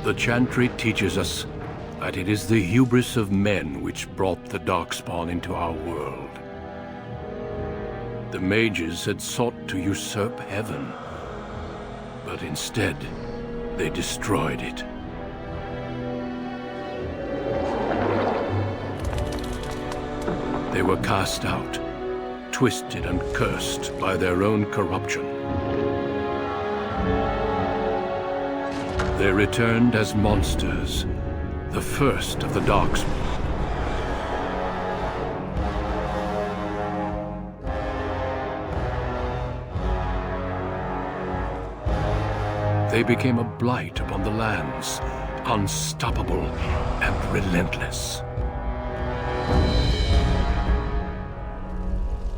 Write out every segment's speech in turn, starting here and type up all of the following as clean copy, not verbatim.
The Chantry teaches us that it is the hubris of men which brought the Darkspawn into our world. The mages had sought to usurp heaven, but instead, they destroyed it. They were cast out, twisted and cursed by their own corruption. They returned as monsters, the first of the Darkspawn. They became a blight upon the lands, unstoppable and relentless.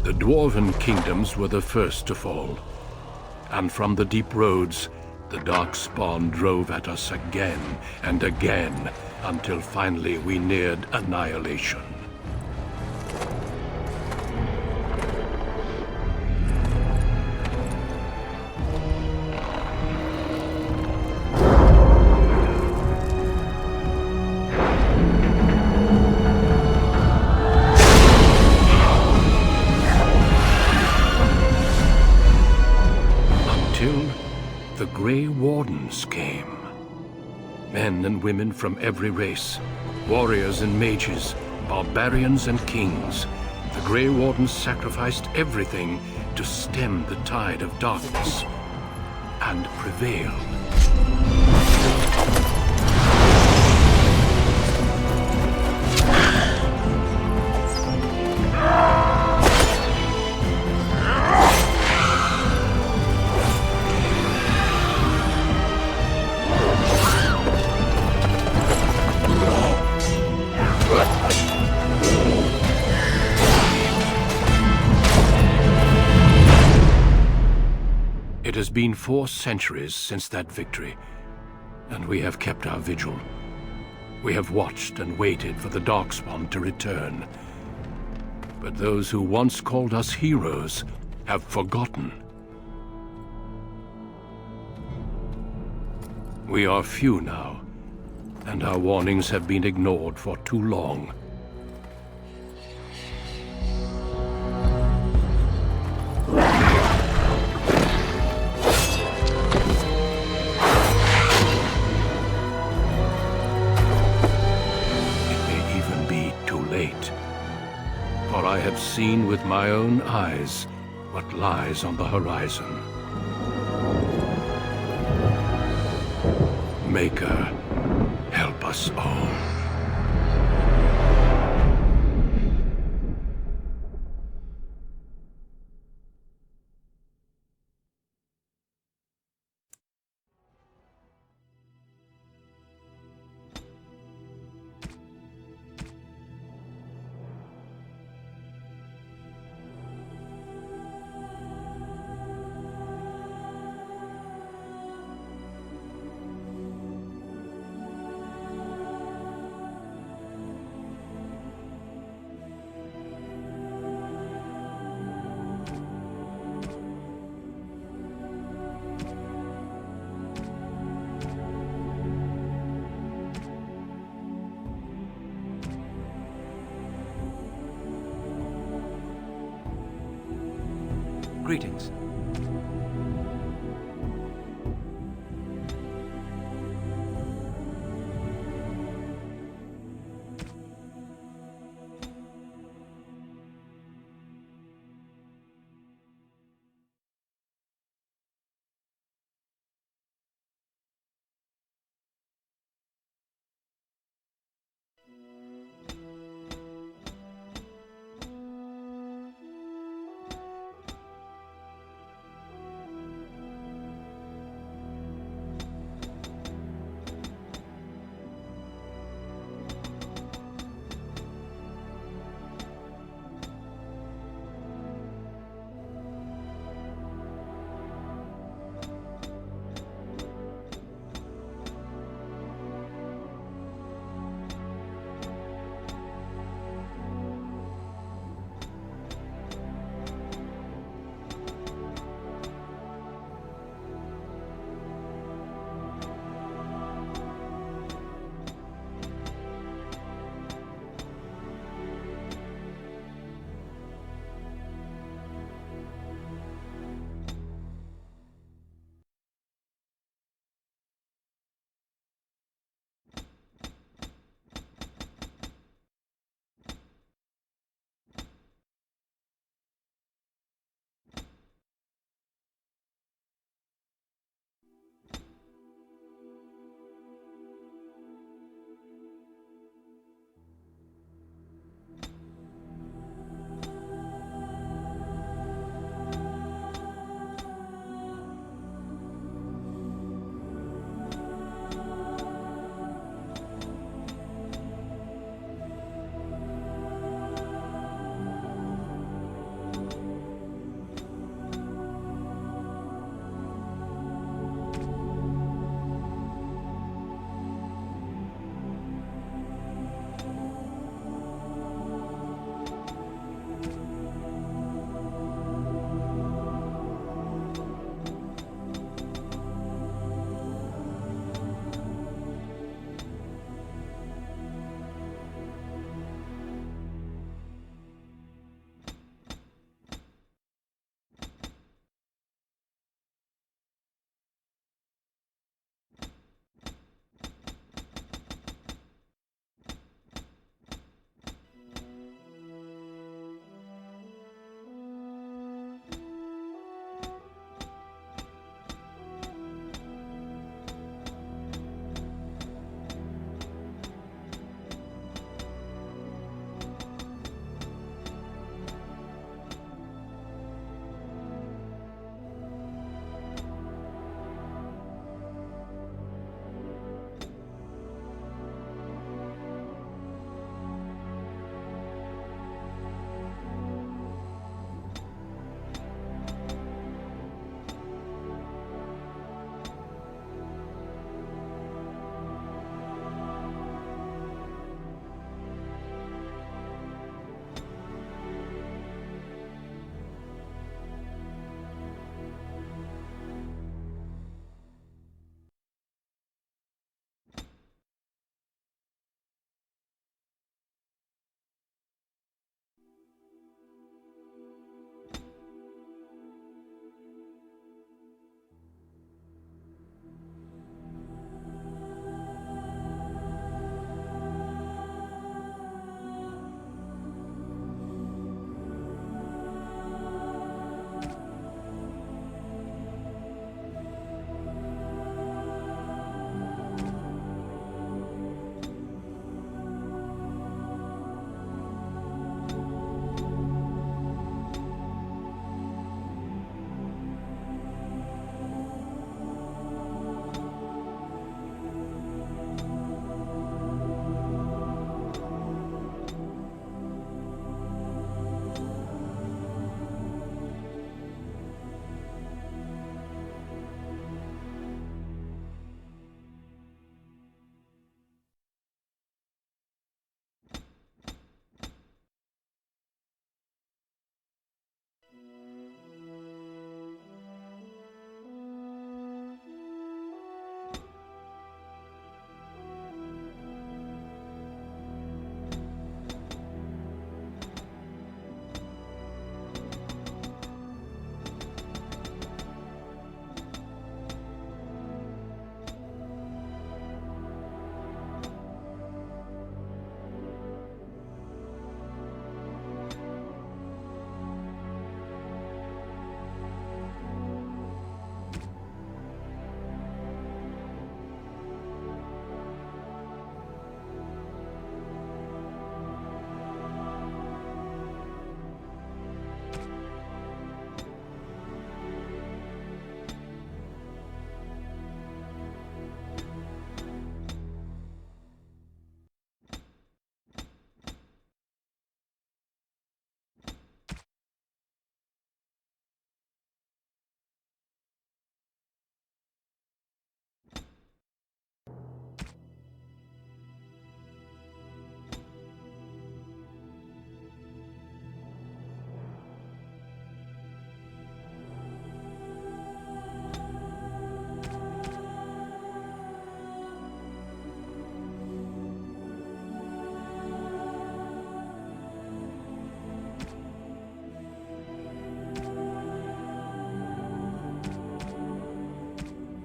The Dwarven kingdoms were the first to fall, and from the deep roads, the Darkspawn drove at us again and again, until finally we neared annihilation. The Grey Wardens came. Men and women from every race, warriors and mages, barbarians and kings. The Grey Wardens sacrificed everything to stem the tide of darkness, and prevailed. It has been 4 centuries since that victory, and we have kept our vigil. We have watched and waited for the Darkspawn to return. But those who once called us heroes have forgotten. We are few now, and our warnings have been ignored for too long. For I have seen with my own eyes what lies on the horizon. Maker, help us all. Greetings.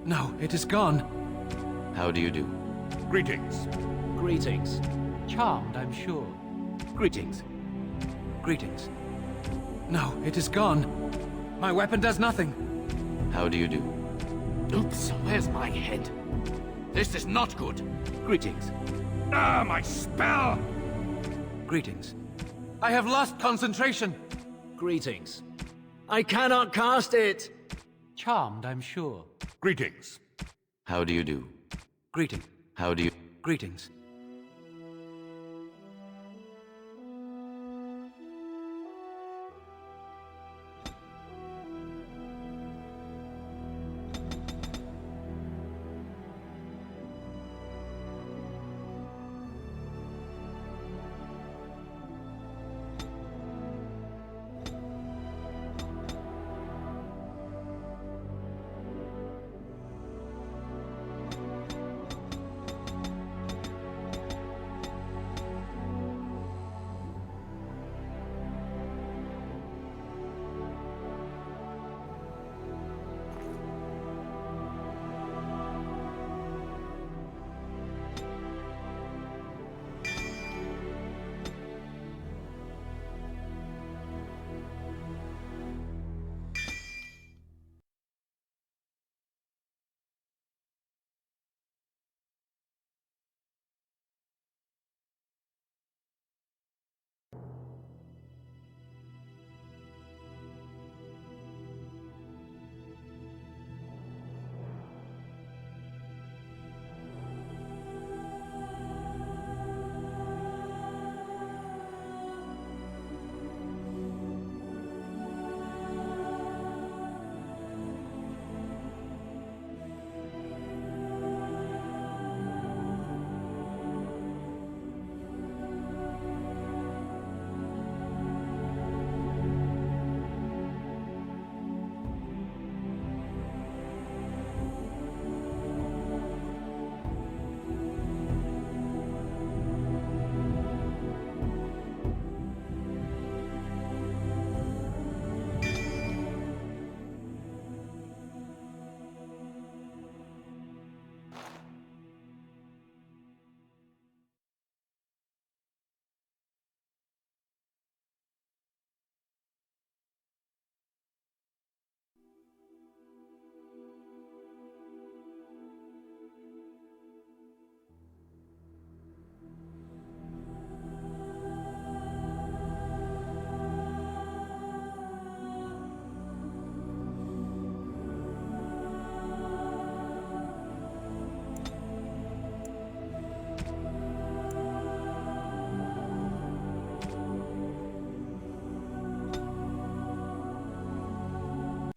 No, it is gone. How do you do? Greetings. Greetings. Charmed, I'm sure. Greetings. Greetings. No, it is gone. My weapon does nothing. How do you do? Oops, where's my head? This is not good. Greetings. Ah, my spell! Greetings. I have lost concentration. Greetings. I cannot cast it! Charmed, I'm sure. Greetings. How do you do? Greeting. How do you... Greetings.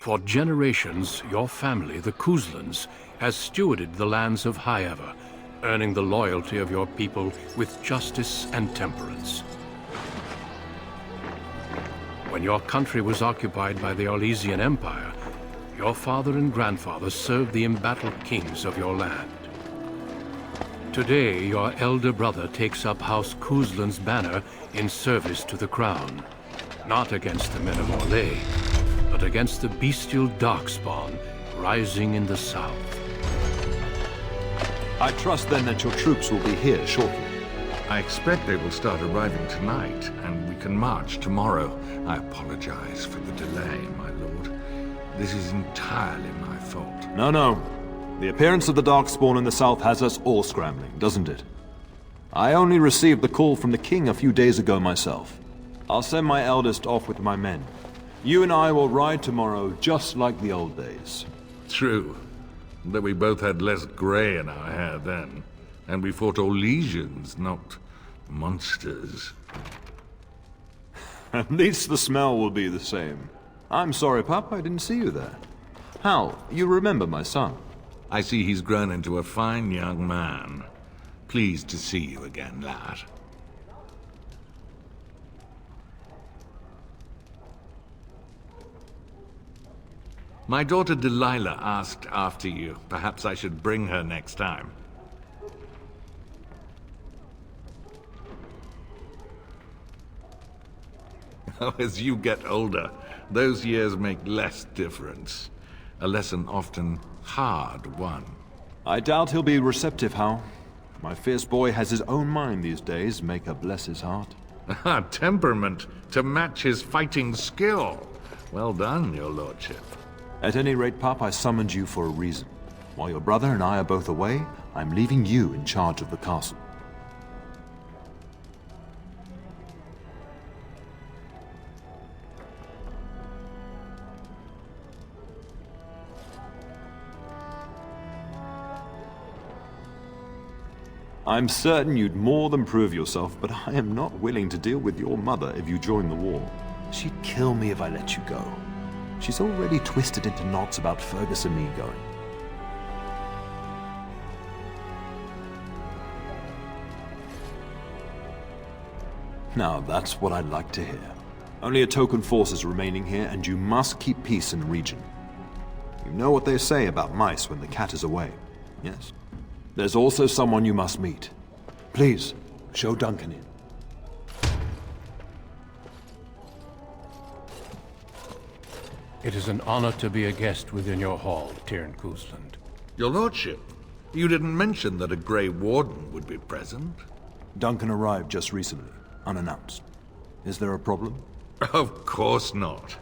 For generations, your family, the Kuzlans, has stewarded the lands of Highever, earning the loyalty of your people with justice and temperance. When your country was occupied by the Orlesian Empire, your father and grandfather served the embattled kings of your land. Today, your elder brother takes up House Kuzlan's banner in service to the crown, not against the men of Orlais, but against the bestial Darkspawn rising in the south. I trust then that your troops will be here shortly. I expect they will start arriving tonight, and we can march tomorrow. I apologize for the delay, my lord. This is entirely my fault. No. The appearance of the Darkspawn in the south has us all scrambling, doesn't it? I only received the call from the king a few days ago myself. I'll send my eldest off with my men. You and I will ride tomorrow just like the old days. True. Though we both had less grey in our hair then. And we fought Orlesians, not monsters. At least the smell will be the same. I'm sorry, Pup, I didn't see you there. Hal, you remember my son? I see he's grown into a fine young man. Pleased to see you again, lad. My daughter Delilah asked after you. Perhaps I should bring her next time. As you get older, those years make less difference. a lesson often hard won. I doubt he'll be receptive, Hal. My fierce boy has his own mind these days, may God bless his heart. Temperament to match his fighting skill. Well done, your lordship. At any rate, Pup, I summoned you for a reason. While your brother and I are both away, I'm leaving you in charge of the castle. I'm certain you'd more than prove yourself, but I am not willing to deal with your mother if you join the war. She'd kill me if I let you go. She's already twisted into knots about Fergus and me going. Now, that's what I'd like to hear. Only a token force is remaining here, and you must keep peace in the region. You know what they say about mice when the cat is away, yes? There's also someone you must meet. Please, show Duncan in. It is an honor to be a guest within your hall, Tyrn Cousland. Your lordship, you didn't mention that a Grey Warden would be present. Duncan arrived just recently, unannounced. Is there a problem? Of course not.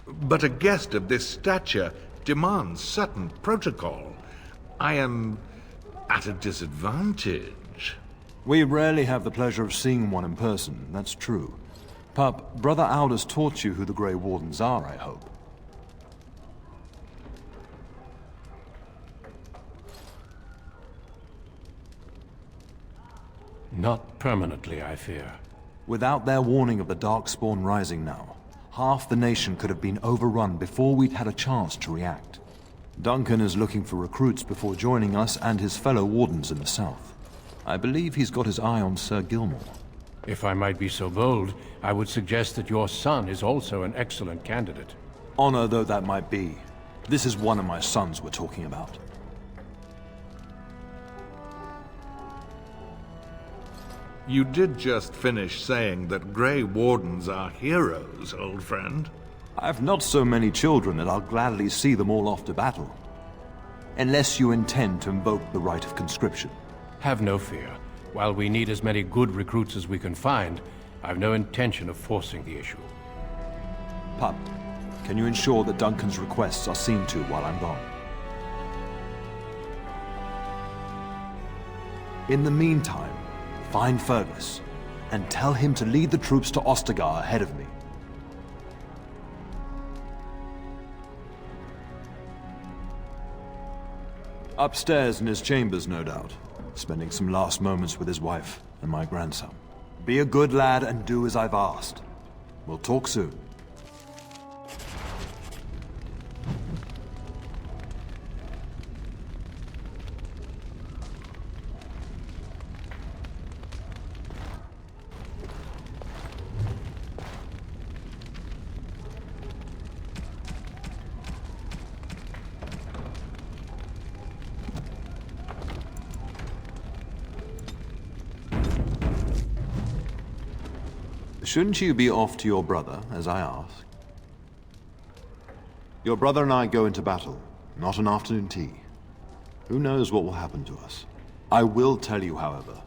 But a guest of this stature demands certain protocol. I am at a disadvantage. We rarely have the pleasure of seeing one in person, that's true. Pup, Brother Aldous taught you who the Grey Wardens are, I hope. Not permanently, I fear. Without their warning of the Darkspawn rising now, half the nation could have been overrun before we'd had a chance to react. Duncan is looking for recruits before joining us and his fellow Wardens in the south. I believe he's got his eye on Sir Gilmore. If I might be so bold, I would suggest that your son is also an excellent candidate. Honor though that might be, this is one of my sons we're talking about. You did just finish saying that Grey Wardens are heroes, old friend. I've not so many children that I'll gladly see them all off to battle. Unless you intend to invoke the right of conscription. Have no fear. While we need as many good recruits as we can find, I've no intention of forcing the issue. Pup, can you ensure that Duncan's requests are seen to while I'm gone? In the meantime, find Fergus, and tell him to lead the troops to Ostagar ahead of me. Upstairs in his chambers, no doubt, spending some last moments with his wife and my grandson. Be a good lad and do as I've asked. We'll talk soon. Shouldn't you be off to your brother, as I asked? Your brother and I go into battle, not an afternoon tea. Who knows what will happen to us? I will tell you, however,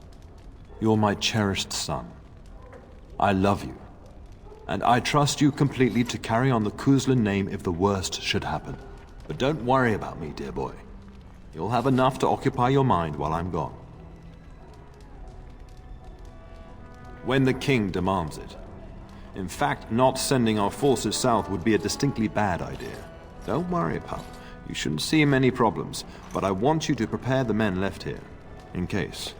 you're my cherished son. I love you, and I trust you completely to carry on the Cousland name if the worst should happen. But don't worry about me, dear boy. You'll have enough to occupy your mind while I'm gone. When the king demands it. In fact, not sending our forces south would be a distinctly bad idea. Don't worry, pup. You shouldn't see many problems, but I want you to prepare the men left here, in case.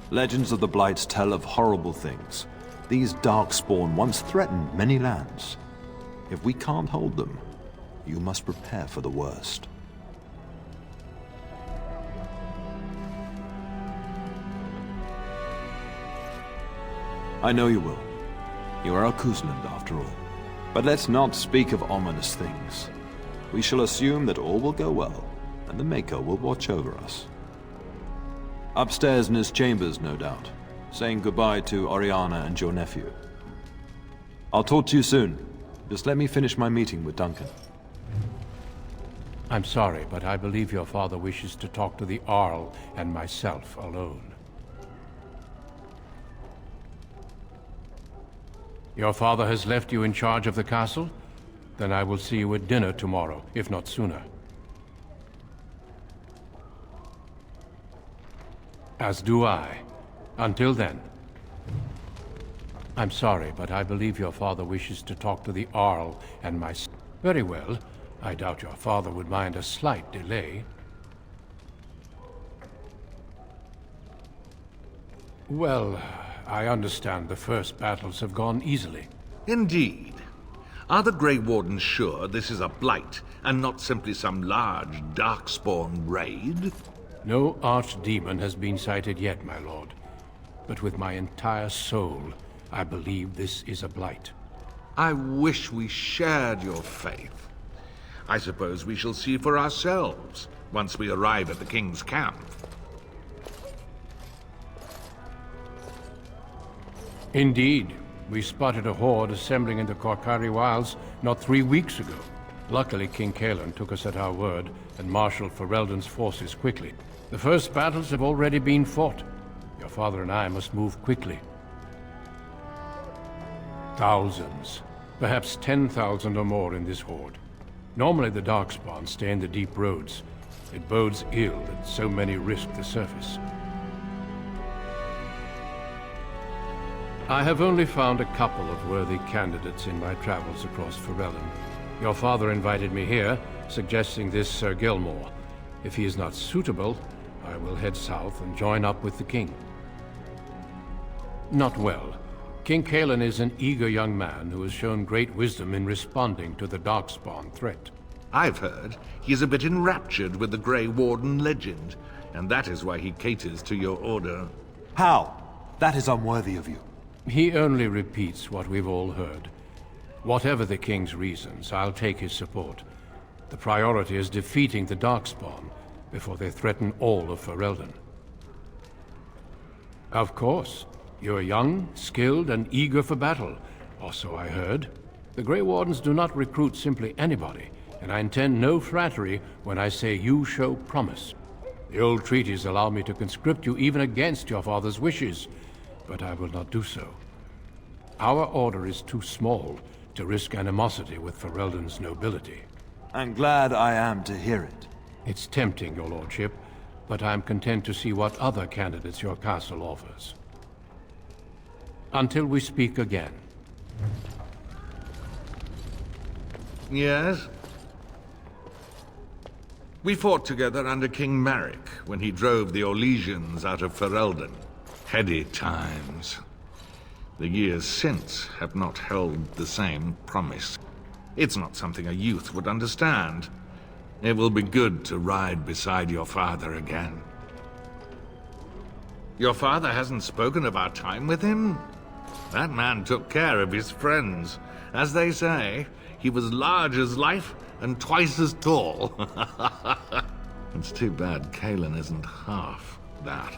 Legends of the Blights tell of horrible things. These Darkspawn once threatened many lands. If we can't hold them, you must prepare for the worst. I know you will. You are a Cousland, after all. But let's not speak of ominous things. We shall assume that all will go well, and the Maker will watch over us. Upstairs in his chambers, no doubt, saying goodbye to Oriana and your nephew. I'll talk to you soon. Just let me finish my meeting with Duncan. I'm sorry, but I believe your father wishes to talk to the Arl and myself alone. Your father has left you in charge of the castle? Then I will see you at dinner tomorrow, if not sooner. As do I. Until then. I'm sorry, but I believe your father wishes to talk to the Arl and myself. Very well. I doubt your father would mind a slight delay. Well, I understand the first battles have gone easily. Indeed. Are the Grey Wardens sure this is a blight, and not simply some large Darkspawn raid? No archdemon has been sighted yet, my lord. But with my entire soul, I believe this is a blight. I wish we shared your faith. I suppose we shall see for ourselves once we arrive at the King's camp. Indeed. We spotted a horde assembling in the Korcari Wilds not 3 weeks ago. Luckily, King Cailan took us at our word and marshaled Ferelden's forces quickly. The first battles have already been fought. Your father and I must move quickly. Thousands, perhaps 10,000 or more in this horde. Normally the Darkspawn stay in the deep roads. It bodes ill that so many risk the surface. I have only found a couple of worthy candidates in my travels across Ferelden. Your father invited me here, suggesting this Sir Gilmore. If he is not suitable, I will head south and join up with the king. Not well. King Cailan is an eager young man who has shown great wisdom in responding to the Darkspawn threat. I've heard he's a bit enraptured with the Grey Warden legend, and that is why he caters to your order. How? That is unworthy of you. He only repeats what we've all heard. Whatever the king's reasons, I'll take his support. The priority is defeating the Darkspawn before they threaten all of Ferelden. Of course. You're young, skilled, and eager for battle, or so I heard. The Grey Wardens do not recruit simply anybody, and I intend no flattery when I say you show promise. The old treaties allow me to conscript you even against your father's wishes, but I will not do so. Our order is too small to risk animosity with Ferelden's nobility. I'm glad I am to hear it. It's tempting, your lordship, but I'm content to see what other candidates your castle offers. Until we speak again. Yes? We fought together under King Maric when he drove the Orlesians out of Ferelden. Heady times. The years since have not held the same promise. It's not something a youth would understand. It will be good to ride beside your father again. Your father hasn't spoken of our time with him? That man took care of his friends. As they say, he was large as life and twice as tall. It's too bad Cailan isn't half that.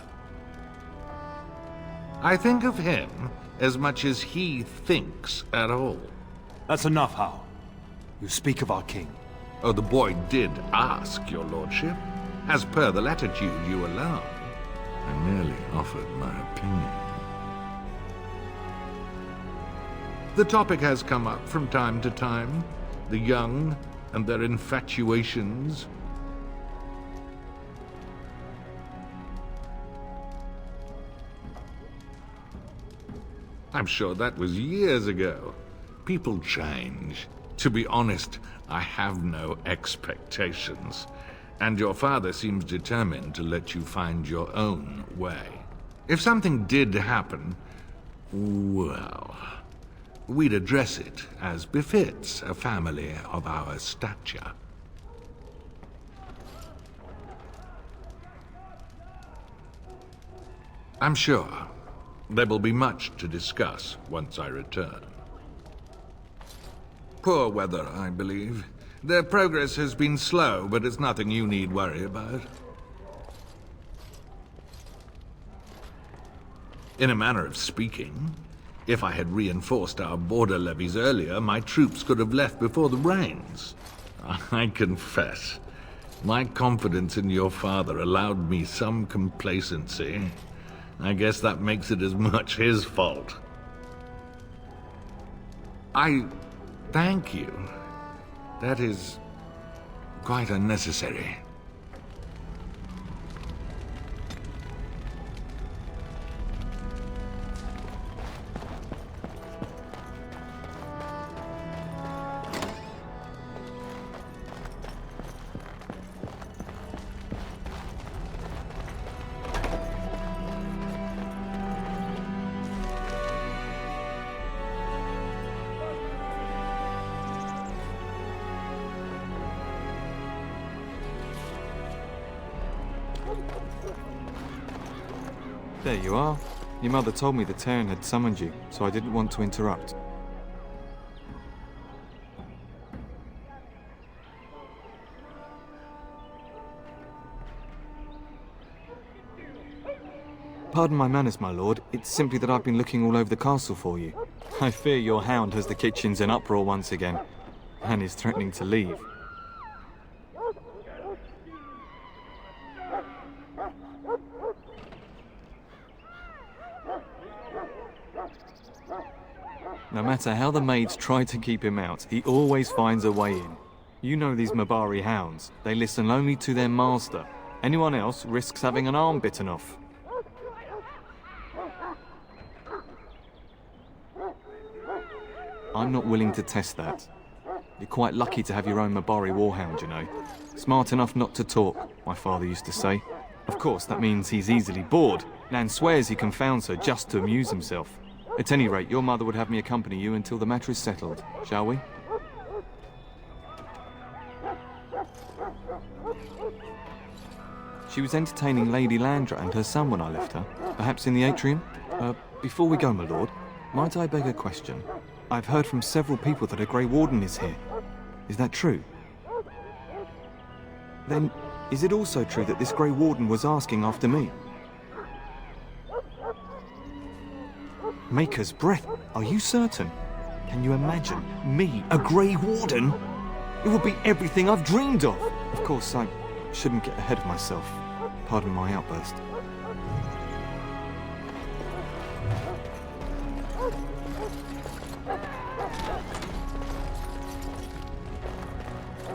I think of him as much as he thinks at all. That's enough, Hal. You speak of our king. Oh, the boy did ask, your lordship. As per the latitude you allow. I merely offered my opinion. The topic has come up from time to time. The young and their infatuations. I'm sure that was years ago. People change. To be honest, I have no expectations. And your father seems determined to let you find your own way. If something did happen, well, we'd address it as befits a family of our stature. I'm sure there will be much to discuss once I return. Poor weather, I believe. Their progress has been slow, but it's nothing you need worry about. In a manner of speaking, if I had reinforced our border levies earlier, my troops could have left before the rains. I confess, My confidence in your father allowed me some complacency. I guess that makes it as much his fault. I thank you. That is quite unnecessary. There you are. Your mother told me the Terran had summoned you, so I didn't want to interrupt. Pardon my manners, my lord. It's simply that I've been looking all over the castle for you. I fear your hound has the kitchens in uproar once again, and is threatening to leave. No matter how the maids try to keep him out, he always finds a way in. You know these Mabari hounds. They listen only to their master. Anyone else risks having an arm bitten off. I'm not willing to test that. You're quite lucky to have your own Mabari warhound, you know. Smart enough not to talk, my father used to say. Of course, that means he's easily bored, and swears he confounds her just to amuse himself. At any rate, your mother would have me accompany you until the matter is settled, shall we? She was entertaining Lady Landra and her son when I left her, perhaps in the atrium? Before we go, my lord, might I beg a question? I've heard from several people that a Grey Warden is here. Is that true? Then, is it also true that this Grey Warden was asking after me? Maker's breath, are you certain? Can you imagine me, a Grey Warden? It would be everything I've dreamed of. Of course, I shouldn't get ahead of myself. Pardon my outburst.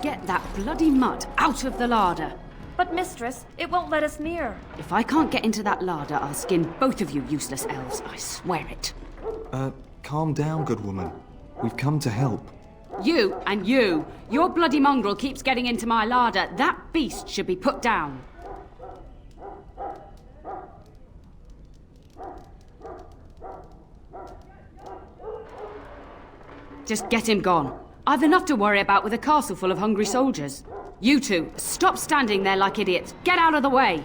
Get that bloody mud out of the larder. But mistress, it won't let us near. If I can't get into that larder, I'll skin both of you useless elves, I swear it. Calm down, good woman. We've come to help. You and you! Your bloody mongrel keeps getting into my larder. That beast should be put down. Just get him gone. I've enough to worry about with a castle full of hungry soldiers. You two, stop standing there like idiots. Get out of the way!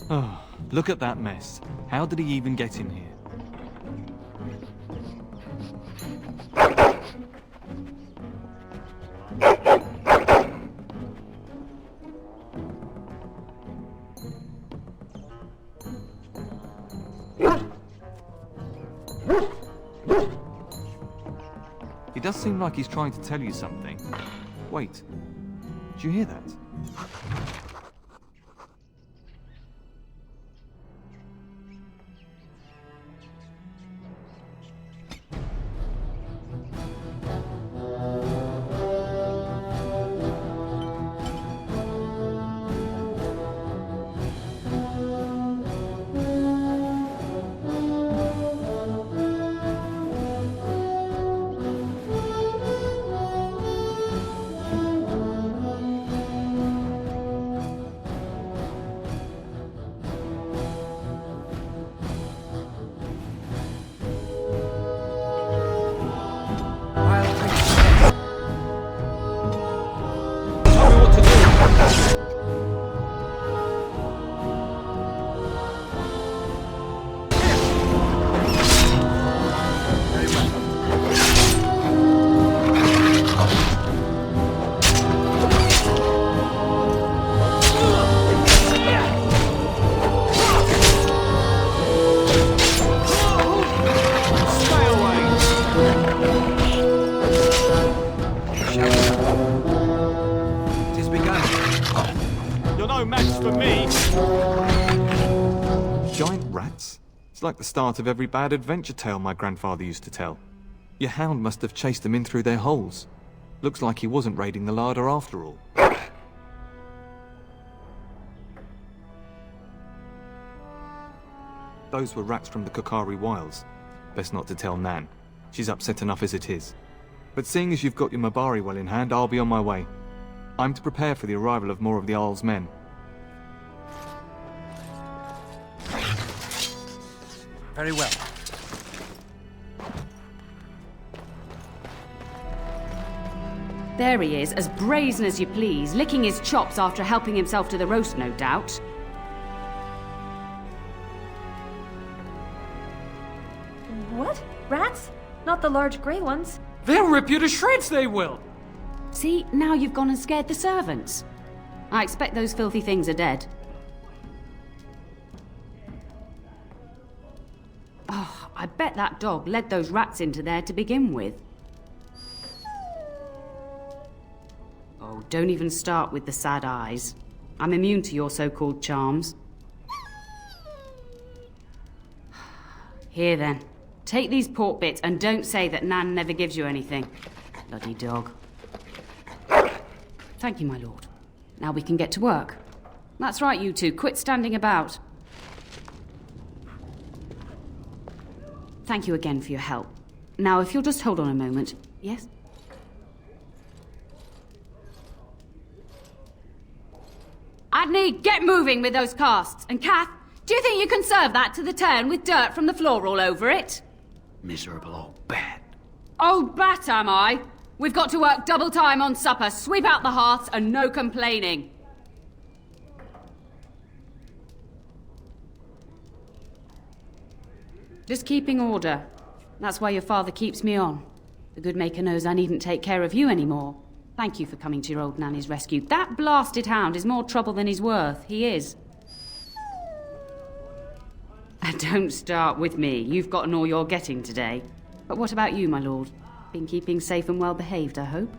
Oh, look at that mess. How did he even get in here? He does seem like he's trying to tell you something. Wait, do you hear that? no match for me! Giant rats? It's like the start of every bad adventure tale my grandfather used to tell. Your hound must have chased them in through their holes. Looks like he wasn't raiding the larder after all. Those were rats from the Kokari Wilds. Best not to tell Nan. She's upset enough as it is. But seeing as you've got your Mabari well in hand, I'll be on my way. I'm to prepare for the arrival of more of the Jarl's men. Very well. There he is, as brazen as you please, licking his chops after helping himself to the roast, no doubt. What? Rats? Not the large grey ones? They'll rip you to shreds, they will! See, now you've gone and scared the servants. I expect those filthy things are dead. Oh, I bet that dog led those rats into there to begin with. Oh, don't even start with the sad eyes. I'm immune to your so-called charms. Here then, take these pork bits and don't say that Nan never gives you anything. Bloody dog. Thank you, my lord. Now we can get to work. That's right, you two. Quit standing about. Thank you again for your help. Now, if you'll just hold on a moment. Yes? Adney, get moving with those casts. And Kath, do you think you can serve that to the turn with dirt from the floor all over it? Miserable old bat. Old bat, am I? We've got to work double time on supper, sweep out the hearths, and no complaining. Just keeping order. That's why your father keeps me on. The good maker knows I needn't take care of you anymore. Thank you for coming to your old nanny's rescue. That blasted hound is more trouble than he's worth. He is. And don't start with me. You've gotten all you're getting today. But what about you, my lord? Been keeping safe and well behaved, I hope?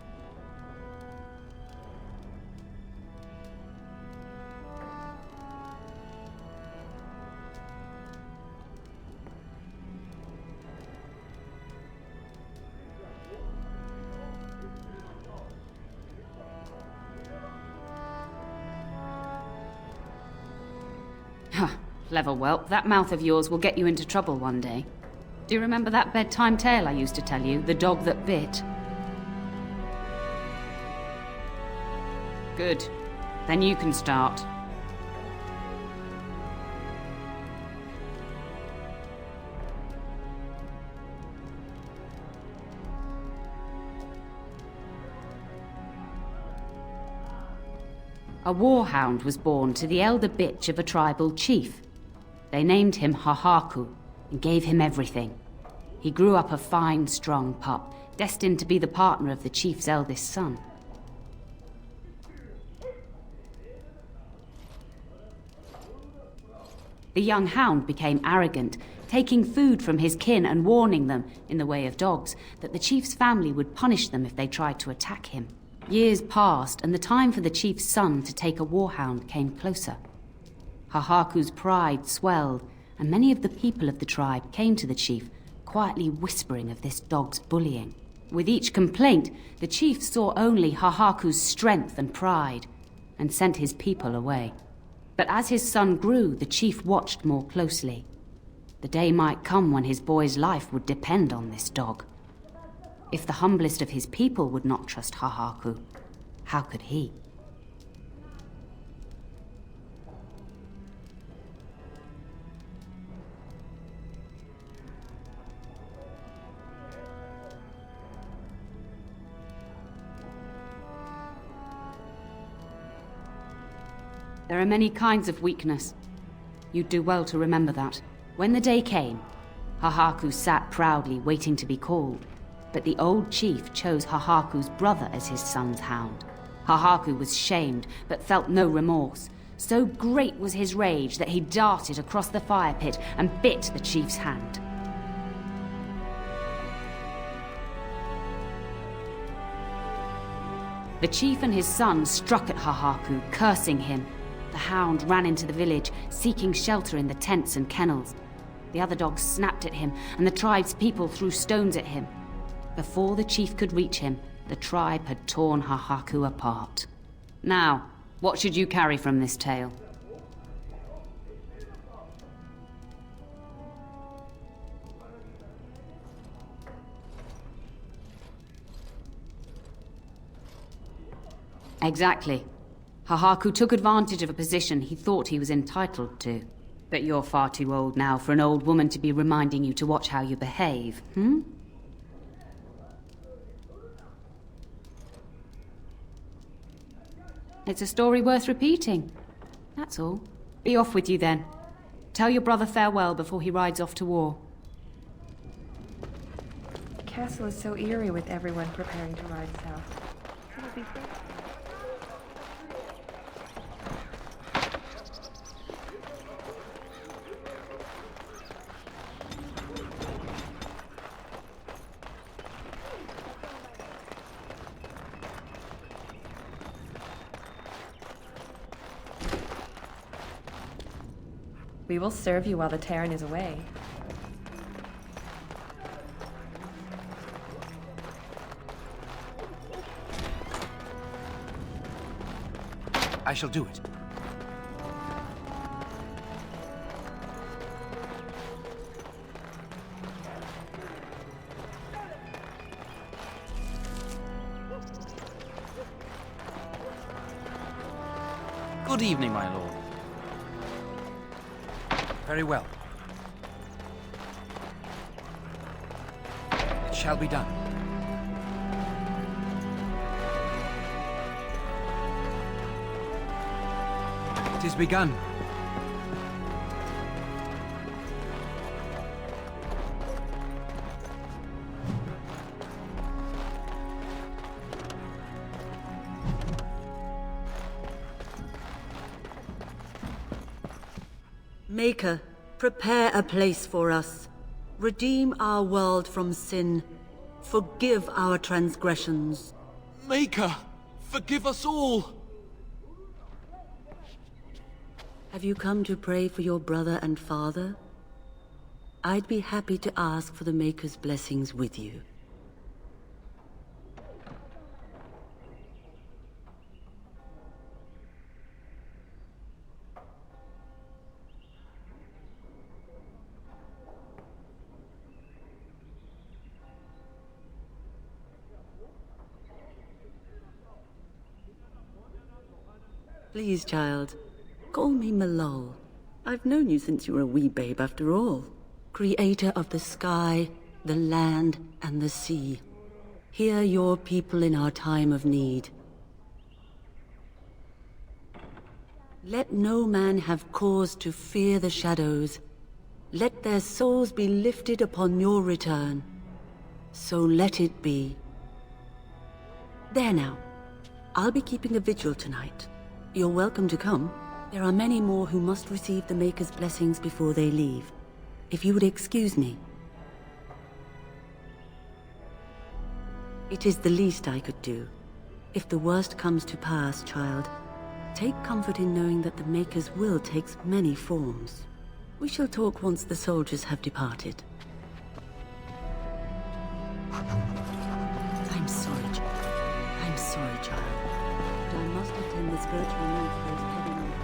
Huh, clever whelp. That mouth of yours will get you into trouble one day. Do you remember that bedtime tale I used to tell you? The dog that bit? Good. Then you can start. A warhound was born to the elder bitch of a tribal chief. They named him Hahaku and gave him everything. He grew up a fine, strong pup, destined to be the partner of the chief's eldest son. The young hound became arrogant, taking food from his kin and warning them, in the way of dogs, that the chief's family would punish them if they tried to attack him. Years passed, and the time for the chief's son to take a warhound came closer. Hahaku's pride swelled, and many of the people of the tribe came to the chief, quietly whispering of this dog's bullying. With each complaint, the chief saw only Hahaku's strength and pride, and sent his people away. But as his son grew, the chief watched more closely. The day might come when his boy's life would depend on this dog. If the humblest of his people would not trust Hahaku, how could he? There are many kinds of weakness. You'd do well to remember that. When the day came, Hahaku sat proudly waiting to be called, but the old chief chose Hahaku's brother as his son's hound. Hahaku was shamed, but felt no remorse. So great was his rage that he darted across the fire pit and bit the chief's hand. The chief and his son struck at Hahaku, cursing him. The hound ran into the village, seeking shelter in the tents and kennels. The other dogs snapped at him, and the tribe's people threw stones at him. Before the chief could reach him, the tribe had torn Hahaku apart. Now, what should you carry from this tale? Exactly. Hahaku took advantage of a position he thought he was entitled to. But you're far too old now for an old woman to be reminding you to watch how you behave, hmm? It's a story worth repeating. That's all. Be off with you then. Tell your brother farewell before he rides off to war. The castle is so eerie with everyone preparing to ride south. It'll be great. We will serve you while the Terran is away. I shall do it. Good evening, my lord. Very well. It shall be done. It is begun. Maker, prepare a place for us. Redeem our world from sin. Forgive our transgressions. Maker, forgive us all! Have you come to pray for your brother and father? I'd be happy to ask for the Maker's blessings with you. Please, child. Call me Malol. I've known you since you were a wee babe after all. Creator of the sky, the land, and the sea. Hear your people in our time of need. Let no man have cause to fear the shadows. Let their souls be lifted upon your return. So let it be. There now. I'll be keeping a vigil tonight. You're welcome to come. There are many more who must receive the Maker's blessings before they leave. If you would excuse me. It is the least I could do. If the worst comes to pass, child, take comfort in knowing that the Maker's will takes many forms. We shall talk once the soldiers have departed. I'm sorry, child. I'm sorry, child. But I must attend the spiritual need for those heavenly help.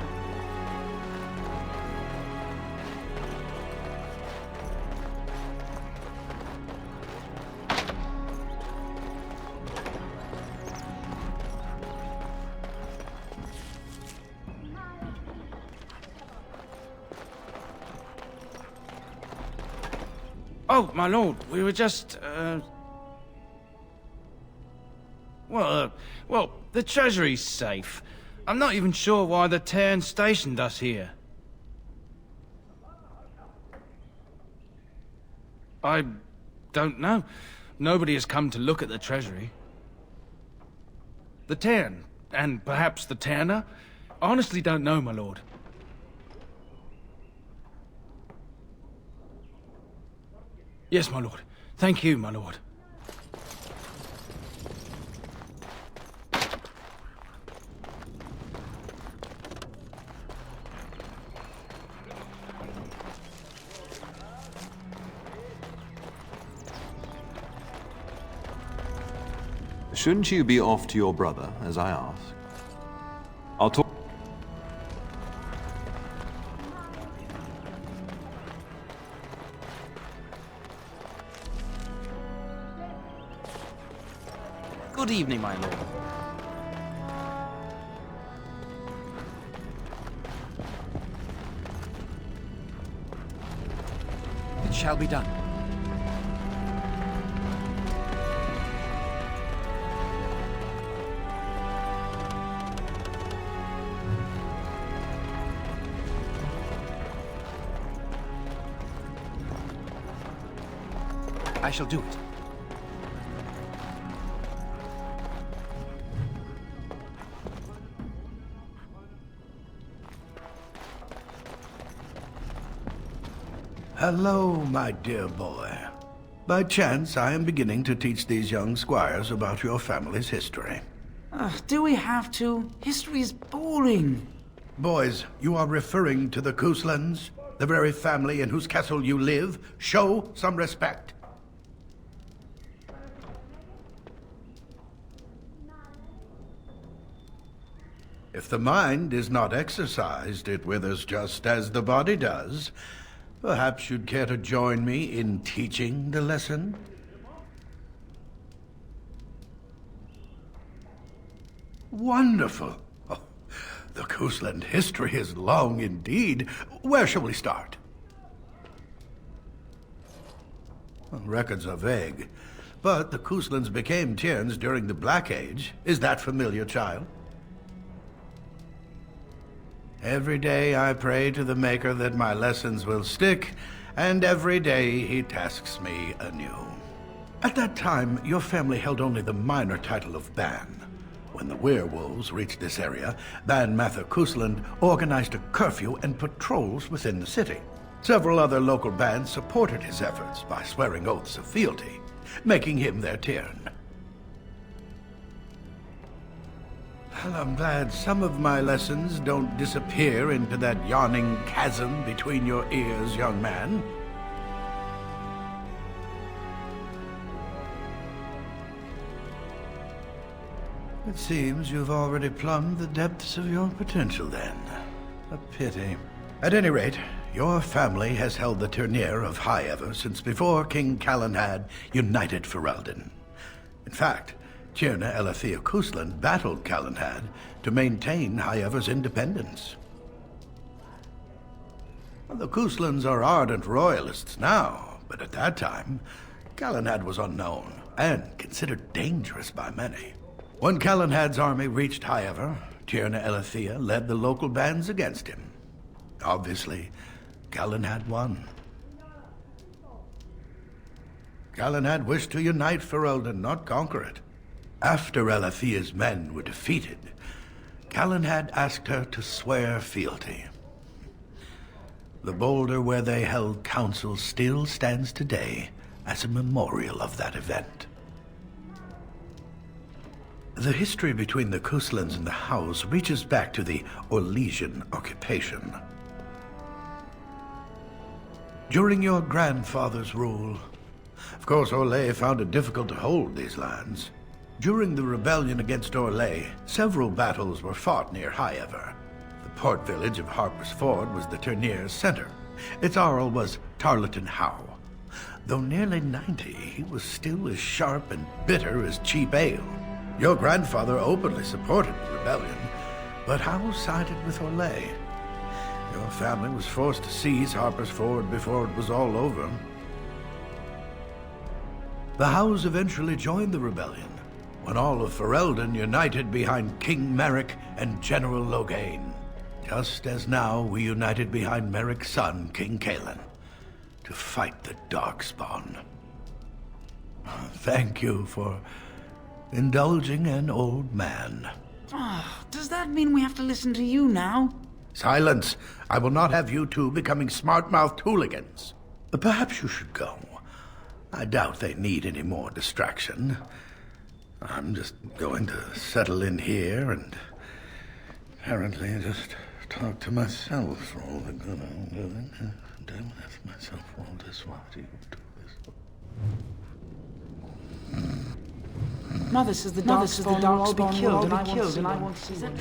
Oh, my lord, we were just, well, the treasury's safe. I'm not even sure why the Terran stationed us here. I don't know. Nobody has come to look at the treasury. The Terran, and perhaps the Terraner? Honestly don't know, my lord. Yes, my lord. Thank you, my lord. Shouldn't you be off to your brother, as I asked? I'll talk... Good evening, my lord. It shall be done. I shall do it. Hello, my dear boy. By chance, I am beginning to teach these young squires about your family's history. Do we have to? History is boring. Boys, you are referring to the Couslands, the very family in whose castle you live. Show some respect. If the mind is not exercised, it withers just as the body does. Perhaps you'd care to join me in teaching the lesson? Wonderful. Oh, the Cousland history is long indeed. Where shall we start? Well, records are vague, but the Couslands became Tierns during the Black Age. Is that familiar, child? Every day I pray to the Maker that my lessons will stick, and every day he tasks me anew. At that time, your family held only the minor title of Ban. When the werewolves reached this area, Ban Mather Cousland organized a curfew and patrols within the city. Several other local bands supported his efforts by swearing oaths of fealty, making him their Tiern. Well, I'm glad some of my lessons don't disappear into that yawning chasm between your ears, young man. It seems you've already plumbed the depths of your potential, then. A pity. At any rate, your family has held the Tyrnir of High Ever since before King Calenhad united Ferelden. In fact, Tierna Elethea Cousland battled Calenhad to maintain High Ever's independence. The Couslands are ardent royalists now, but at that time, Calenhad was unknown and considered dangerous by many. When Calenhad's army reached High Ever, Tierna Elethea led the local bands against him. Obviously, Calenhad won. Calenhad wished to unite Ferelden, not conquer it. After Elethea's men were defeated, Calenhad asked her to swear fealty. The boulder where they held council still stands today as a memorial of that event. The history between the Couslands and the House reaches back to the Orlesian occupation. During your grandfather's rule, of course, Orlais found it difficult to hold these lands. During the rebellion against Orlais, several battles were fought near High Ever. The port village of Harper's Ford was the Tyrnir's center. Its Jarl was Tarleton Howe. Though nearly 90, he was still as sharp and bitter as cheap ale. Your grandfather openly supported the rebellion, but Howe sided with Orlais. Your family was forced to seize Harper's Ford before it was all over. The Howes eventually joined the rebellion, when all of Ferelden united behind King Merrick and General Loghain, just as now we united behind Merrick's son, King Cailan, to fight the Darkspawn. Thank you for indulging an old man. Does that mean we have to listen to you now? Silence! I will not have you two becoming smart-mouthed hooligans. Perhaps you should go. I doubt they need any more distraction. I'm just going to settle in here and apparently just talk to myself for all the good I'm doing. Damn, that's myself for all this. Why do you do this? Mother says the Darkspawn will all be killed, and I won't see them.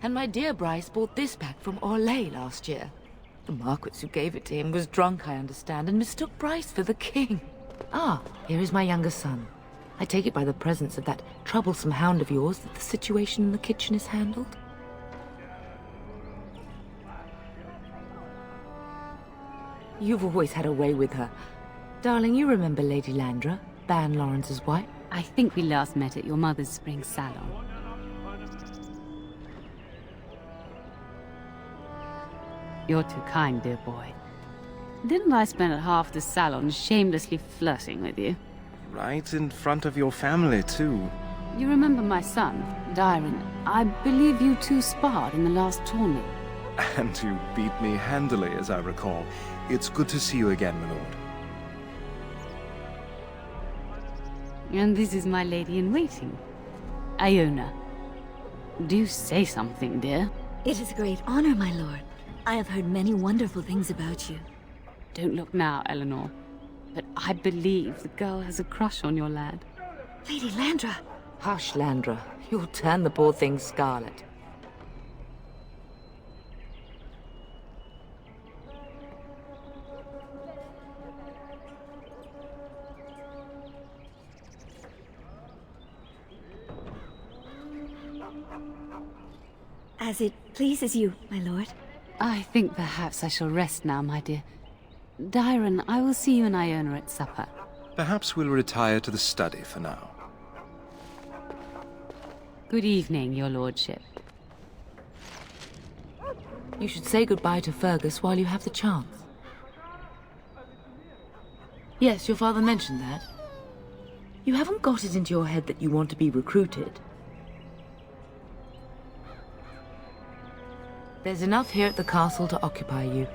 And my dear Bryce bought this back from Orlais last year. The Marquis who gave it to him was drunk, I understand, and mistook Bryce for the king. Ah, here is my younger son. I take it by the presence of that troublesome hound of yours that the situation in the kitchen is handled? You've always had a way with her. Darling, you remember Lady Landra, Ban Lawrence's wife? I think we last met at your mother's spring salon. You're too kind, dear boy. Didn't I spend half the salon shamelessly flirting with you? Right in front of your family, too. You remember my son, Dyron. I believe you two sparred in the last tourney. And you beat me handily, as I recall. It's good to see you again, my lord. And this is my lady-in-waiting, Iona. Do say something, dear. It is a great honor, my lord. I have heard many wonderful things about you. Don't look now, Eleanor. But I believe the girl has a crush on your lad. Lady Landra! Hush, Landra. You'll turn the poor thing scarlet. As it pleases you, my lord. I think perhaps I shall rest now, my dear. Dyron, I will see you and Iona at supper. Perhaps we'll retire to the study for now. Good evening, your lordship. You should say goodbye to Fergus while you have the chance. Yes, your father mentioned that. You haven't got it into your head that you want to be recruited. There's enough here at the castle to occupy you.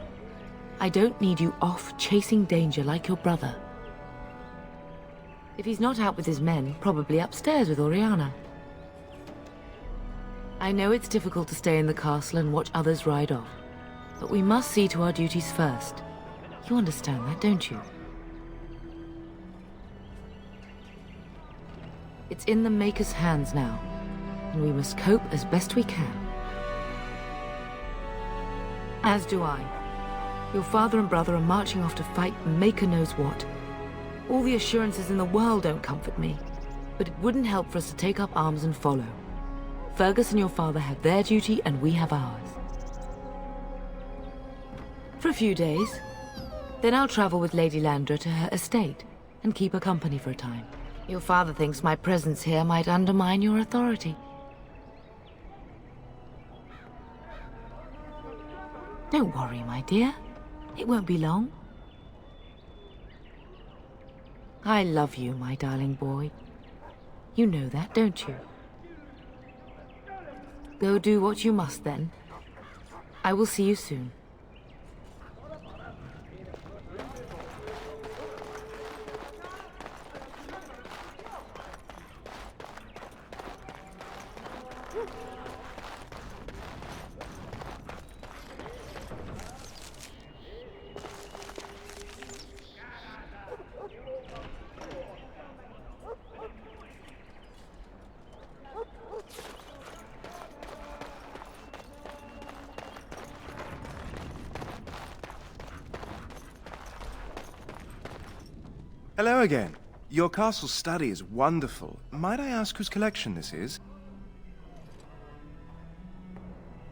I don't need you off chasing danger like your brother. If he's not out with his men, probably upstairs with Oriana. I know it's difficult to stay in the castle and watch others ride off, but we must see to our duties first. You understand that, don't you? It's in the Maker's hands now, and we must cope as best we can. As do I. Your father and brother are marching off to fight Maker knows what. All the assurances in the world don't comfort me, but it wouldn't help for us to take up arms and follow. Fergus and your father have their duty, and we have ours. For a few days. Then I'll travel with Lady Landra to her estate, and keep her company for a time. Your father thinks my presence here might undermine your authority. Don't worry, my dear. It won't be long. I love you, my darling boy. You know that, don't you? Go do what you must, then. I will see you soon. Hello again. Your castle study is wonderful. Might I ask whose collection this is?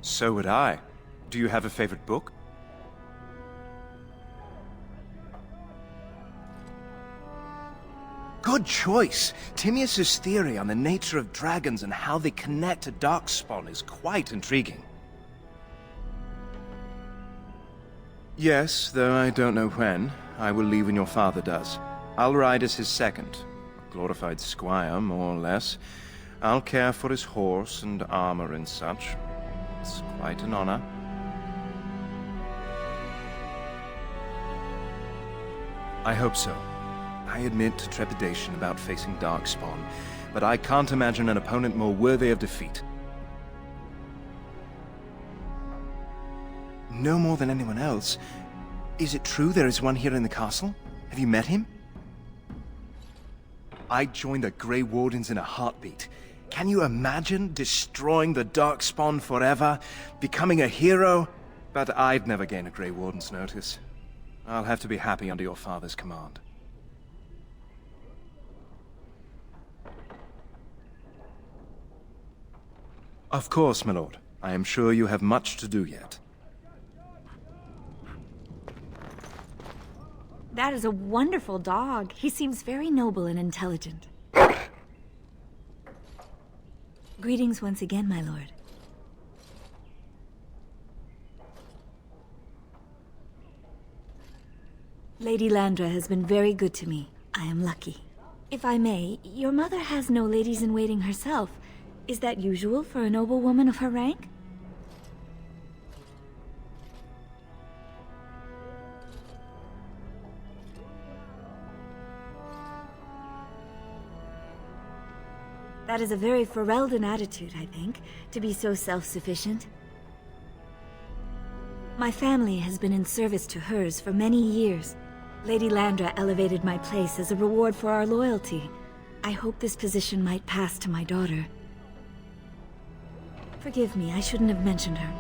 So would I. Do you have a favorite book? Good choice. Timaeus' theory on the nature of dragons and how they connect to Darkspawn is quite intriguing. Yes, though I don't know when. I will leave when your father does. I'll ride as his second. A glorified squire, more or less. I'll care for his horse and armor and such. It's quite an honor. I hope so. I admit to trepidation about facing Darkspawn, but I can't imagine an opponent more worthy of defeat. No more than anyone else. Is it true there is one here in the castle? Have you met him? I'd join the Grey Wardens in a heartbeat. Can you imagine destroying the Darkspawn forever? Becoming a hero? But I'd never gain a Grey Warden's notice. I'll have to be happy under your father's command. Of course, my lord. I am sure you have much to do yet. That is a wonderful dog. He seems very noble and intelligent. Greetings once again, my lord. Lady Landra has been very good to me. I am lucky. If I may, your mother has no ladies-in-waiting herself. Is that usual for a noble woman of her rank? That is a very Ferelden attitude, I think, to be so self-sufficient. My family has been in service to hers for many years. Lady Landra elevated my place as a reward for our loyalty. I hope this position might pass to my daughter. Forgive me, I shouldn't have mentioned her.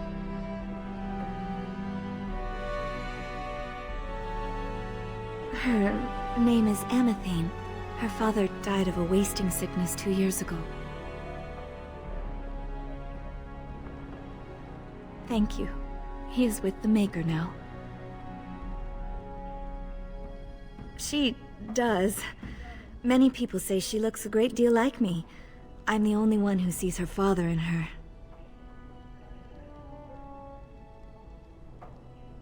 Her name is Amathane. Her father died of a wasting sickness 2 years ago. Thank you. He is with the Maker now. She does. Many people say she looks a great deal like me. I'm the only one who sees her father in her.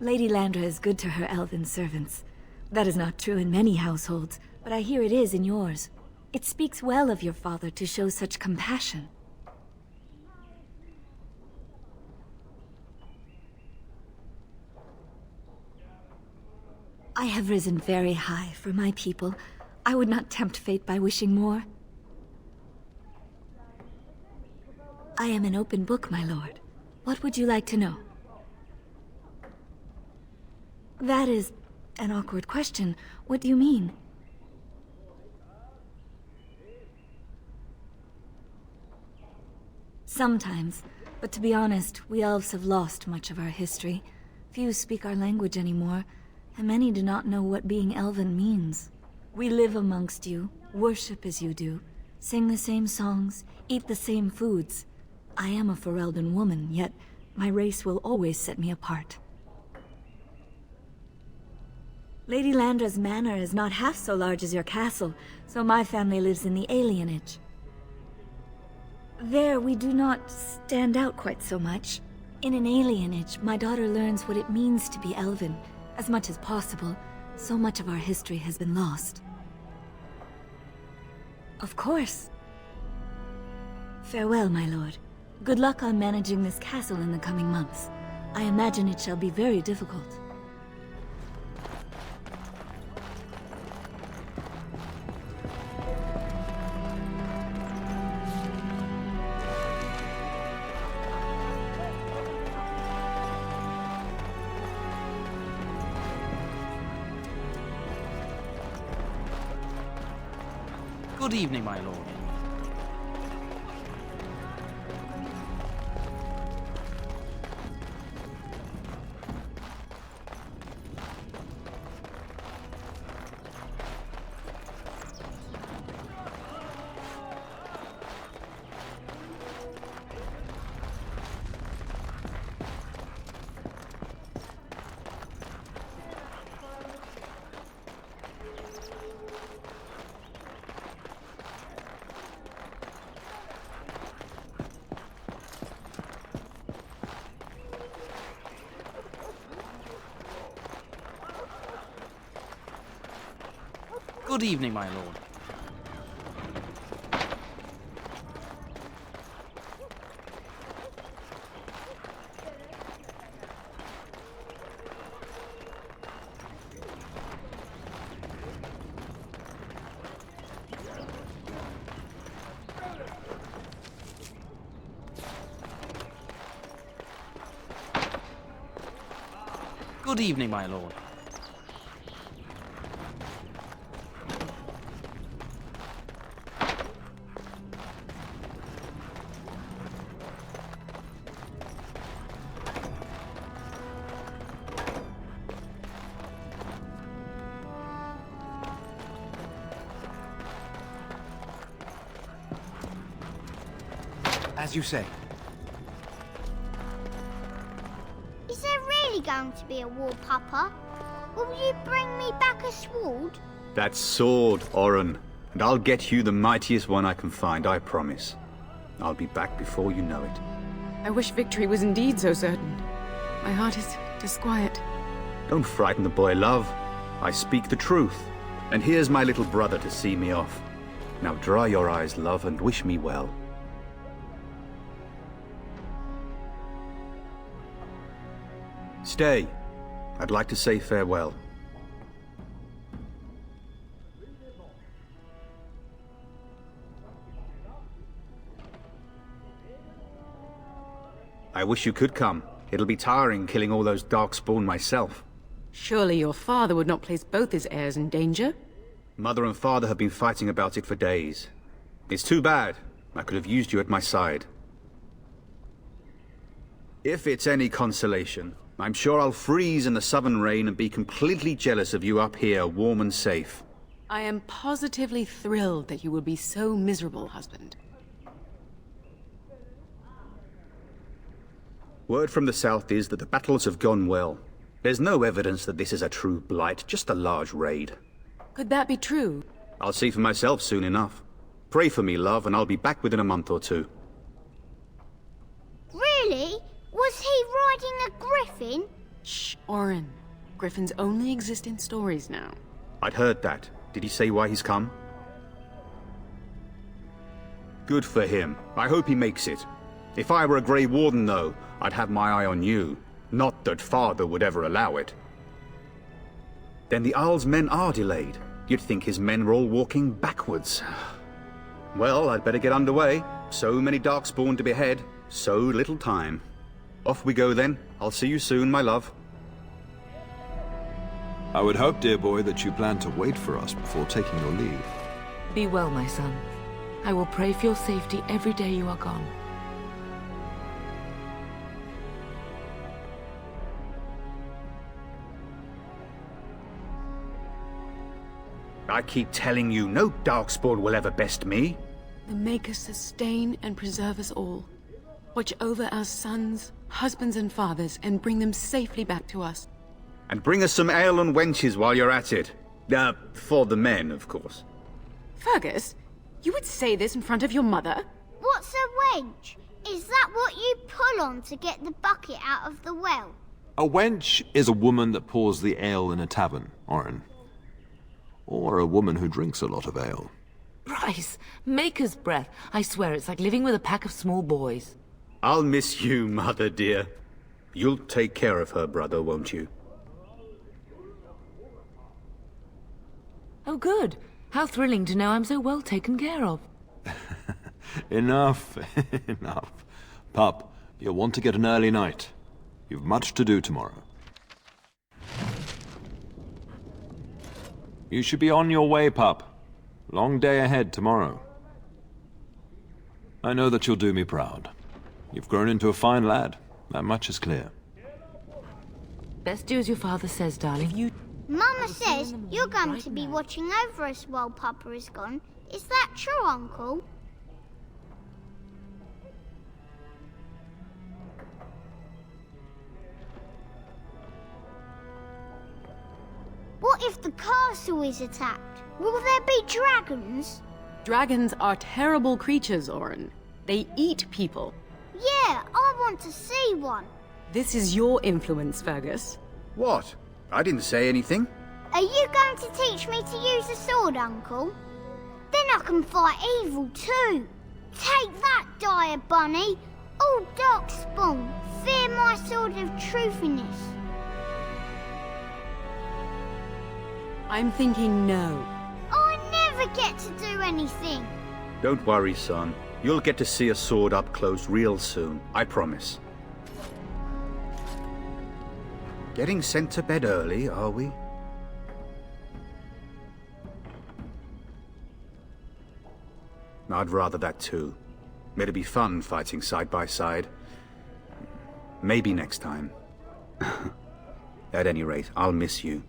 Lady Landra is good to her elven servants. That is not true in many households, but I hear it is in yours. It speaks well of your father to show such compassion. I have risen very high for my people. I would not tempt fate by wishing more. I am an open book, my lord. What would you like to know? That is an awkward question. What do you mean? Sometimes, but to be honest, we elves have lost much of our history. Few speak our language anymore, and many do not know what being elven means. We live amongst you, worship as you do, sing the same songs, eat the same foods. I am a Ferelden woman, yet my race will always set me apart. Lady Landra's manor is not half so large as your castle, so my family lives in the alienage. There, we do not stand out quite so much. In an alienage, my daughter learns what it means to be elven. As much as possible, so much of our history has been lost. Of course. Farewell, my lord. Good luck on managing this castle in the coming months. I imagine it shall be very difficult. Good evening, my lord. Good evening, my lord. Good evening, my lord. As you say. Is there really going to be a war, Papa? Will you bring me back a sword? That sword, Oren. And I'll get you the mightiest one I can find, I promise. I'll be back before you know it. I wish victory was indeed so certain. My heart is disquiet. Don't frighten the boy, love. I speak the truth. And here's my little brother to see me off. Now dry your eyes, love, and wish me well. Stay. I'd like to say farewell. I wish you could come. It'll be tiring killing all those Darkspawn myself. Surely your father would not place both his heirs in danger? Mother and father have been fighting about it for days. It's too bad. I could have used you at my side. If it's any consolation, I'm sure I'll freeze in the southern rain and be completely jealous of you up here, warm and safe. I am positively thrilled that you will be so miserable, husband. Word from the south is that the battles have gone well. There's no evidence that this is a true blight, just a large raid. Could that be true? I'll see for myself soon enough. Pray for me, love, and I'll be back within a month or two. Really? Was he riding a griffin? Shh, Oren. Griffins only exist in stories now. I'd heard that. Did he say why he's come? Good for him. I hope he makes it. If I were a Grey Warden, though, I'd have my eye on you. Not that father would ever allow it. Then the Arl's men are delayed. You'd think his men were all walking backwards. Well, I'd better get underway. So many Darkspawn to behead, so little time. Off we go then. I'll see you soon, my love. I would hope, dear boy, that you plan to wait for us before taking your leave. Be well, my son. I will pray for your safety every day you are gone. I keep telling you, no Darkspawn will ever best me. The Maker sustain and preserve us all. Watch over our sons, husbands and fathers, and bring them safely back to us. And bring us some ale and wenches while you're at it. For the men, of course. Fergus, you would say this in front of your mother? What's a wench? Is that what you pull on to get the bucket out of the well? A wench is a woman that pours the ale in a tavern, Oren. Or a woman who drinks a lot of ale. Bryce, Maker's breath. I swear it's like living with a pack of small boys. I'll miss you, mother dear. You'll take care of her, brother, won't you? Oh, good. How thrilling to know I'm so well taken care of. Enough, enough. Pup, you'll want to get an early night. You've much to do tomorrow. You should be on your way, pup. Long day ahead tomorrow. I know that you'll do me proud. You've grown into a fine lad. That much is clear. Best do as your father says, darling. Mama says you're going to be watching over us while Papa is gone. Is that true, Uncle? What if the castle is attacked? Will there be dragons? Dragons are terrible creatures, Oren. They eat people. Yeah, I want to see one. This is your influence, Fergus. What? I didn't say anything. Are you going to teach me to use a sword, Uncle? Then I can fight evil too. Take that, dire bunny. All Darkspawn, fear my sword of truthiness. I'm thinking no. I never get to do anything. Don't worry, son. You'll get to see a sword up close real soon, I promise. Getting sent to bed early, are we? I'd rather that too. It'd be fun fighting side by side. Maybe next time. At any rate, I'll miss you.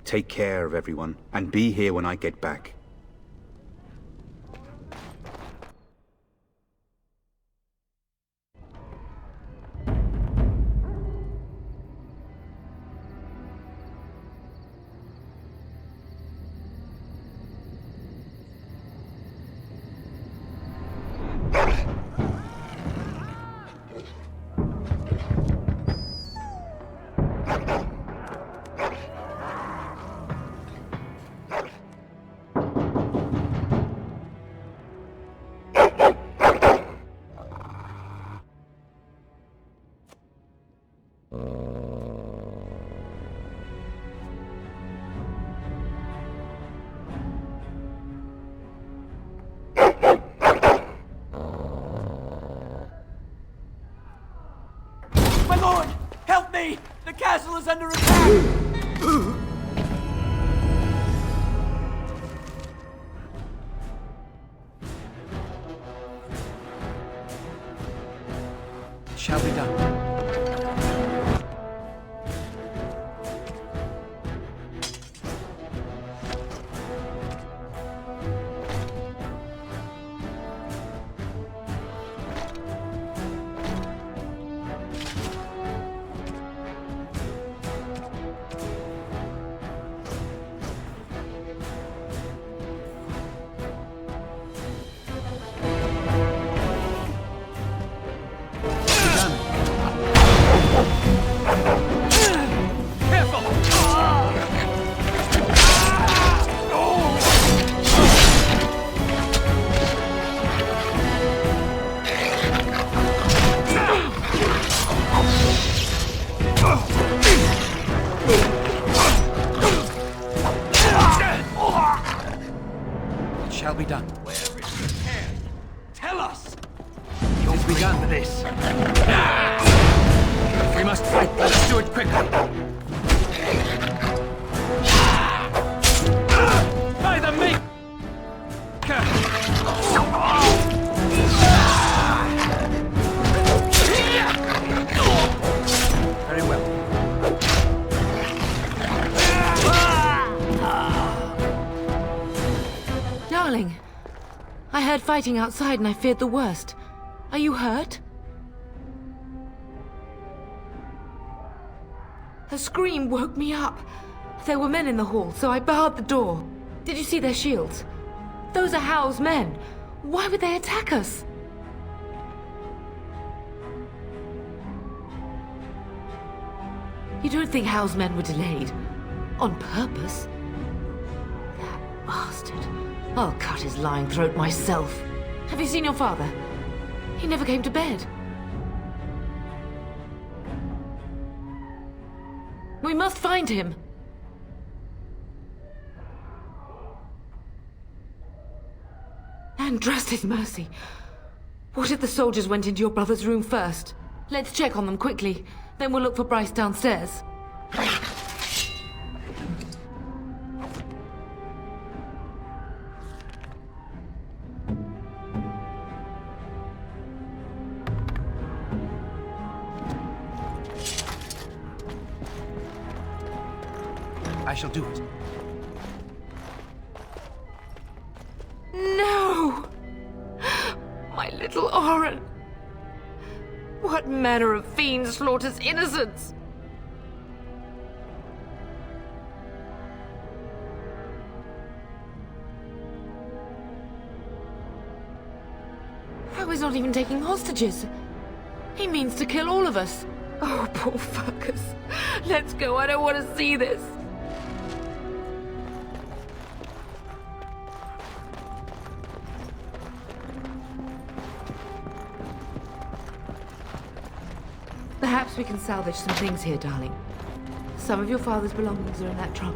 Take care of everyone, and be here when I get back. My lord! Help me! The castle is under attack! It shall be done. Shall be done. Wherever you can, tell us! It is begun for this. If we must fight, let us do it quickly. By the maker! Very well. Darling, I heard fighting outside and I feared the worst. Are you hurt? Her scream woke me up. There were men in the hall, so I barred the door. Did you see their shields? Those are Howe's men. Why would they attack us? You don't think Howe's men were delayed? On purpose? That bastard. I'll cut his lying throat myself. Have you seen your father? He never came to bed. We must find him. And trust his mercy. What if the soldiers went into your brother's room first? Let's check on them quickly. Then we'll look for Bryce downstairs. I shall do it. No! My little Oren! What manner of fiend slaughters innocents? How is not even taking hostages? He means to kill all of us. Oh, poor fuckers. Let's go, I don't want to see this. Perhaps we can salvage some things here, darling. Some of your father's belongings are in that trunk.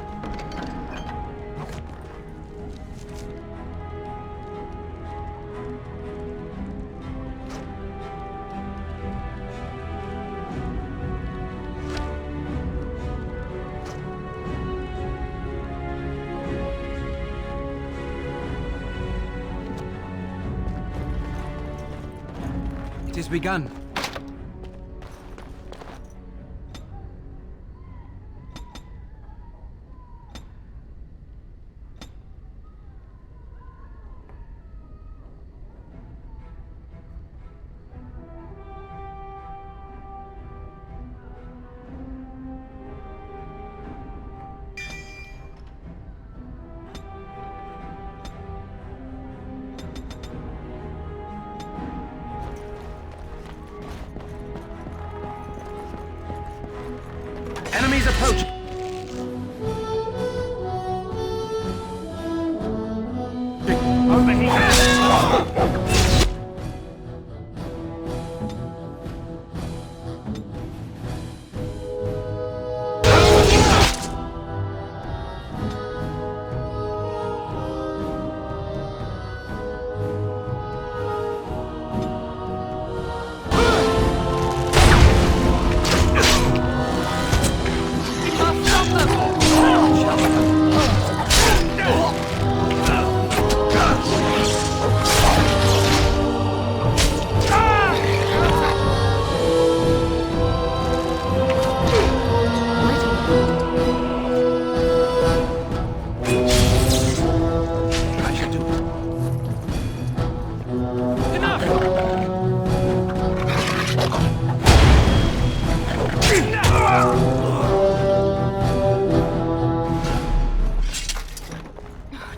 It is begun. Enemies approach! Over here!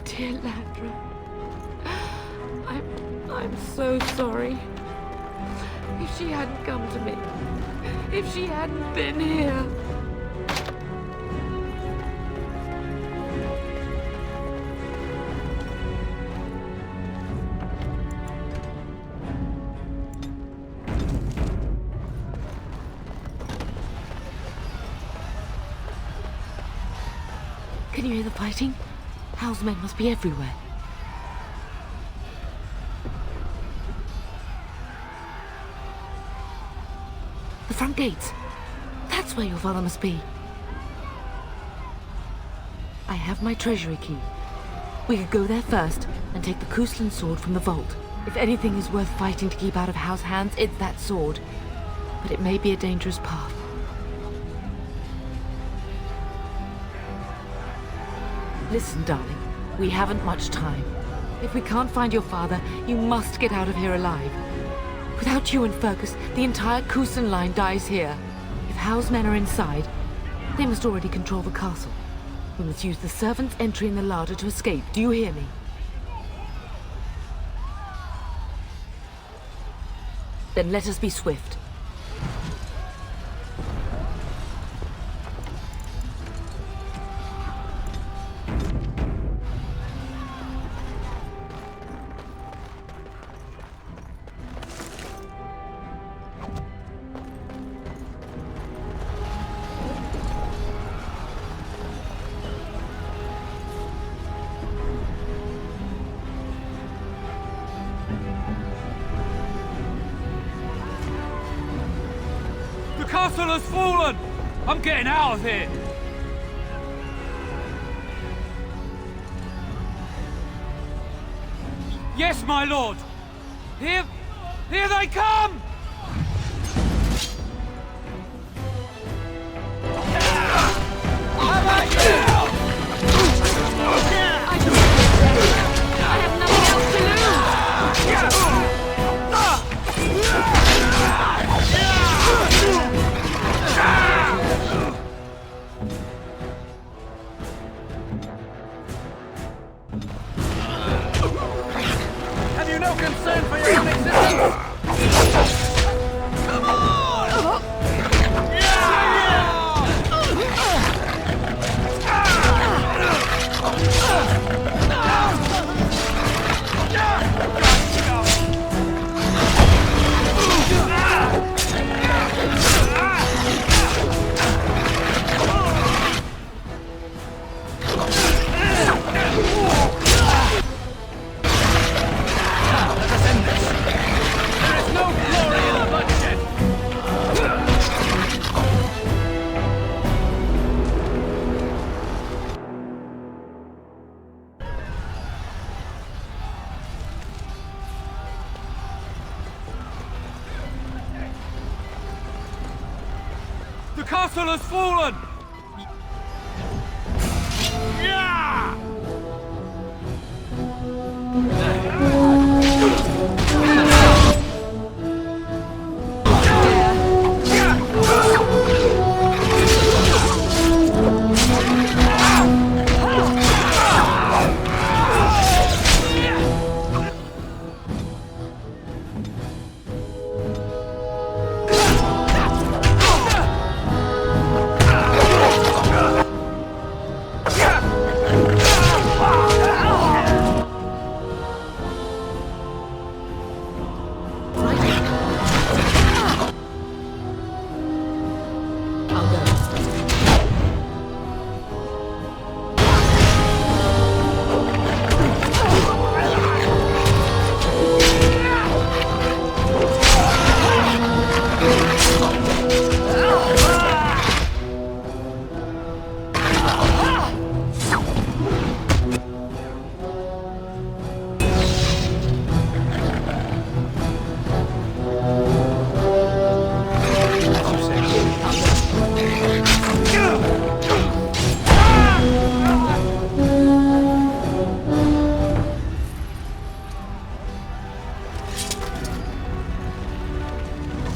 Dear Landra, I'm so sorry. If she hadn't come to me, if she hadn't been here. Can you hear the fighting? Hal's men must be everywhere. The front gates. That's where your father must be. I have my treasury key. We could go there first and take the Kuslan sword from the vault. If anything is worth fighting to keep out of Hal's hands, it's that sword. But it may be a dangerous path. Listen, darling. We haven't much time. If we can't find your father, you must get out of here alive. Without you and Fergus, the entire Kuslan line dies here. If Hal's men are inside, they must already control the castle. We must use the servants' entry in the larder to escape. Do you hear me? Then let us be swift. The castle has fallen! I'm getting out of here! Yes, my lord! Here they come! How about you? I have nothing else to lose! Have you no concern for your own existence? The castle has fallen! Yeah!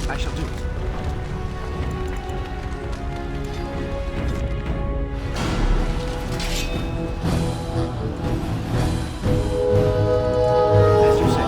I shall do it. As you say.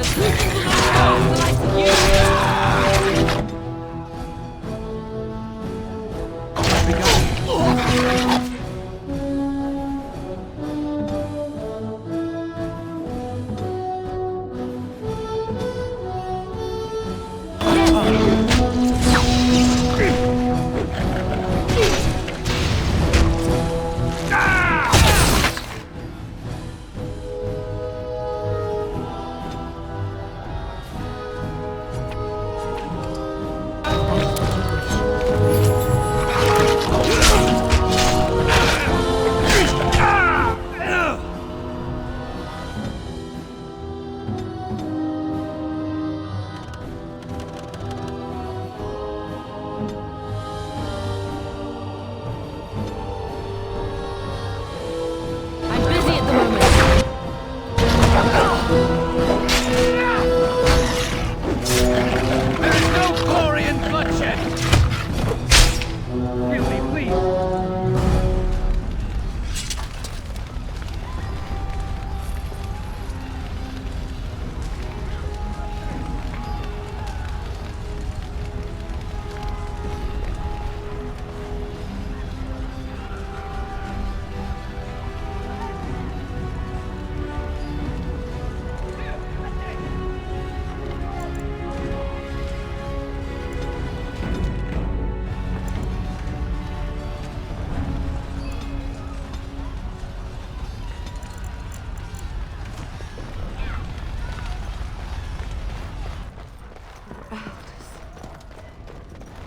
It has begun. Dare you come here!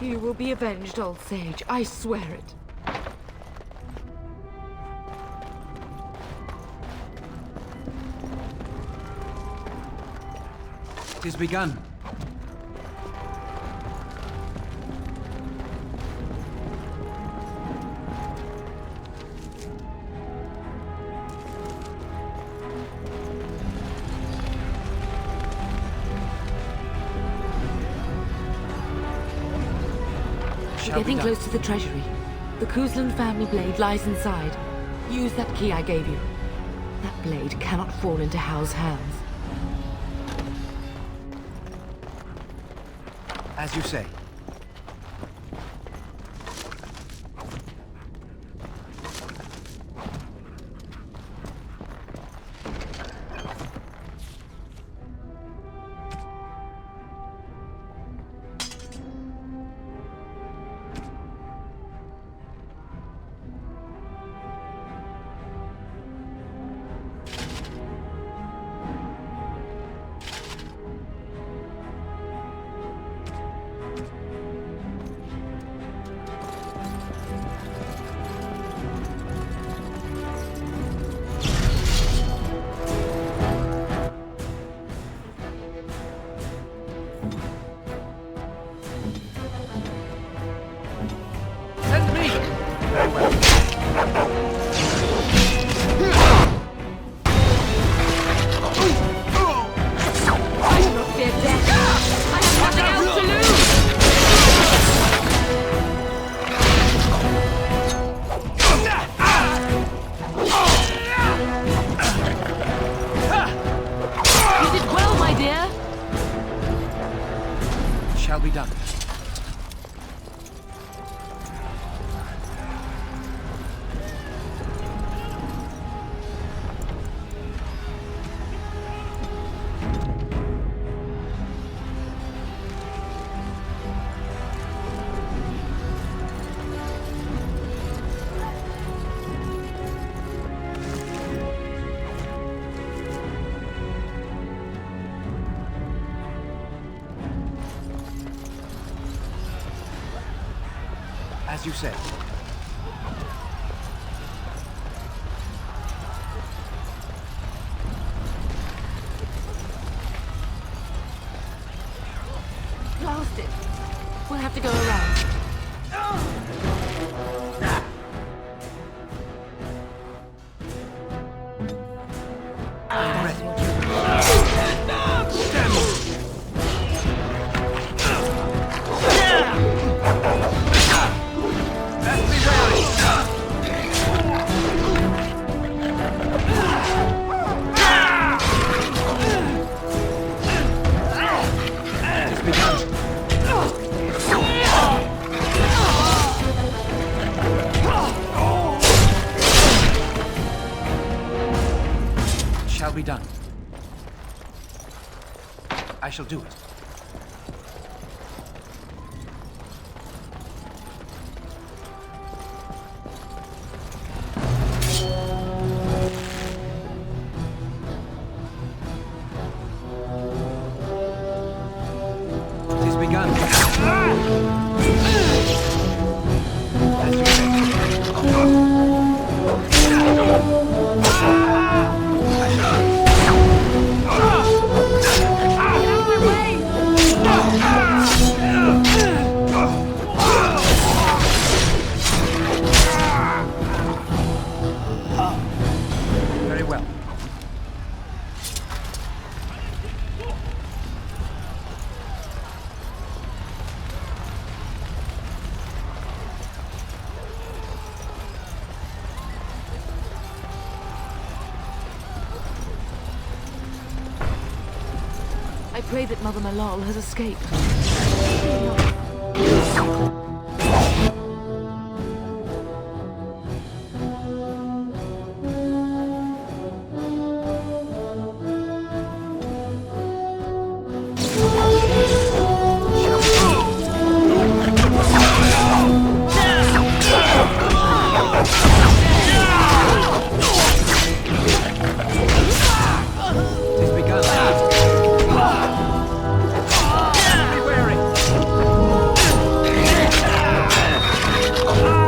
You will be avenged, old sage. I swear it. It has begun. We're getting close to the treasury. The Kuzlan family blade lies inside. Use that key I gave you. That blade cannot fall into Hal's hands. As you say. As you say. Blast it. We'll have to go around. Shall be done. I shall do it. It is begun. As you say. Very well. I pray that Mother Malal has escaped. It is begun. Be wary.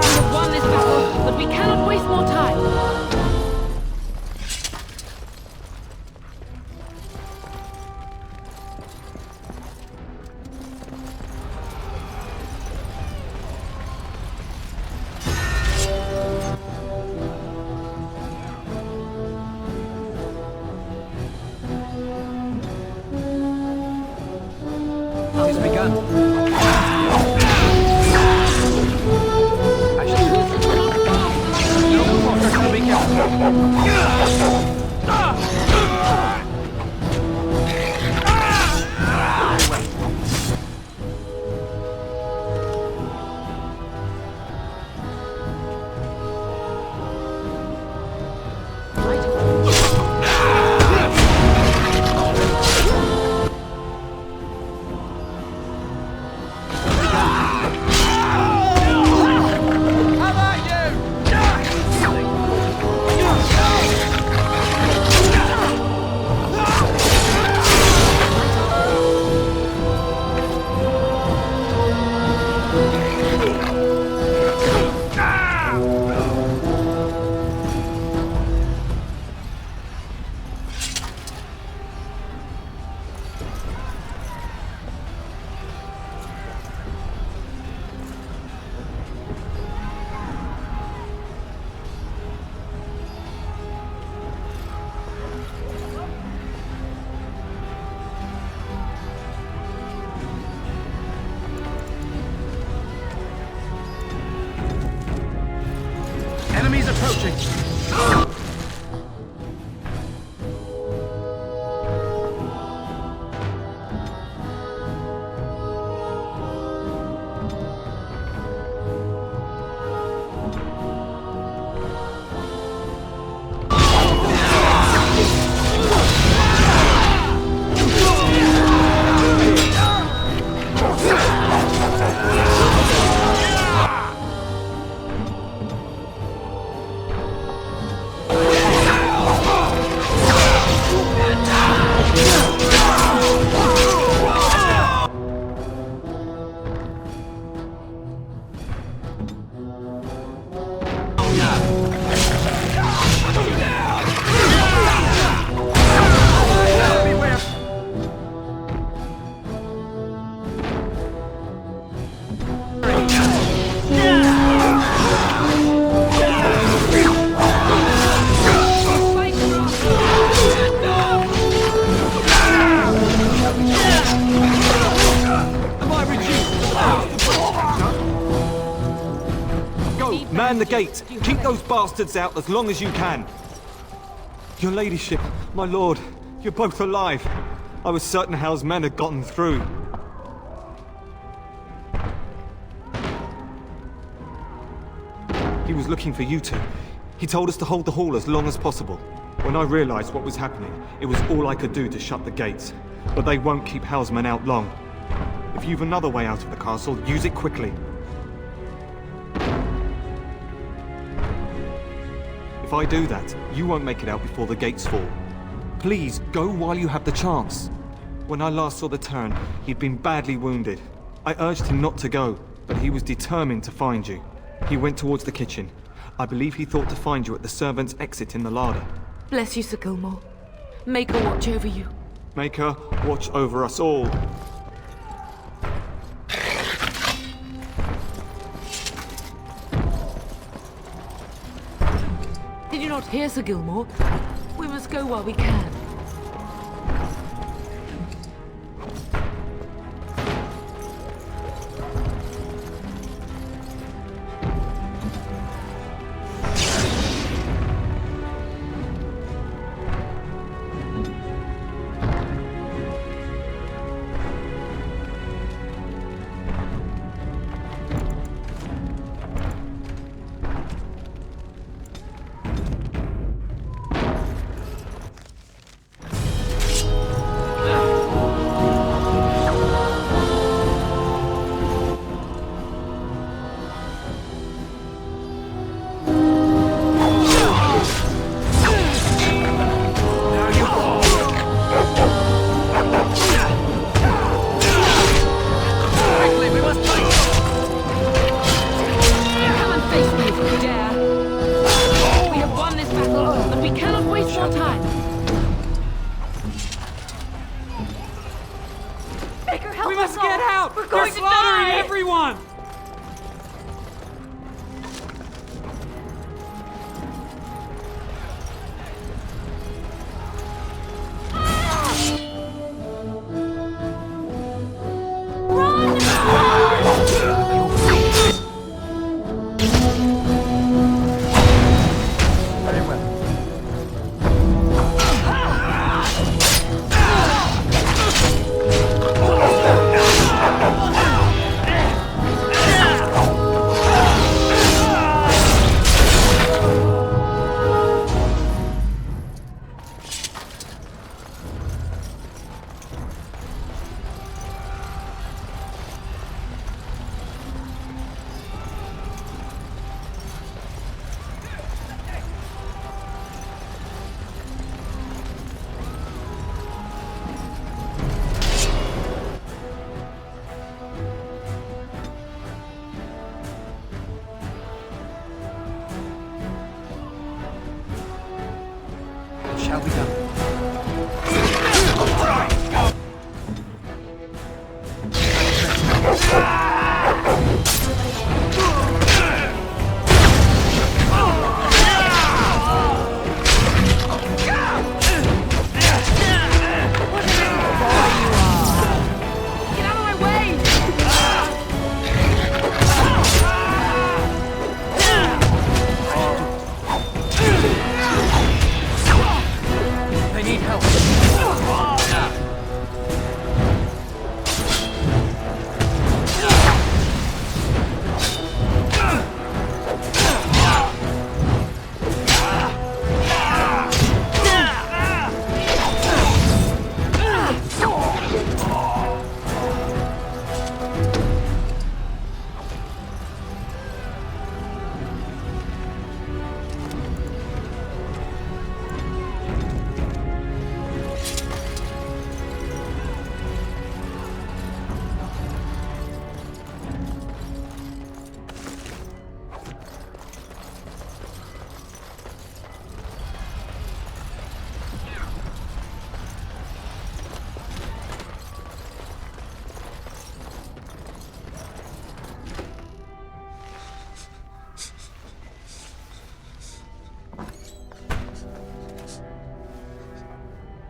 We've won this battle, but we cannot waste more time. It is begun. I shall do it. No more shall be kept. Enemies approaching. Man the gate! Keep those bastards out as long as you can! Your ladyship, my lord, you're both alive. I was certain Hal's men had gotten through. He was looking for you two. He told us to hold the hall as long as possible. When I realized what was happening, it was all I could do to shut the gates. But they won't keep Hal's men out long. If you've another way out of the castle, use it quickly. If I do that, you won't make it out before the gates fall. Please, go while you have the chance. When I last saw the Tern, he'd been badly wounded. I urged him not to go, but he was determined to find you. He went towards the kitchen. I believe he thought to find you at the servants' exit in the larder. Bless you, Sir Gilmore. Make her watch over you. Make her watch over us all. Did you not hear, Sir Gilmore? We must go while we can. Shall we go?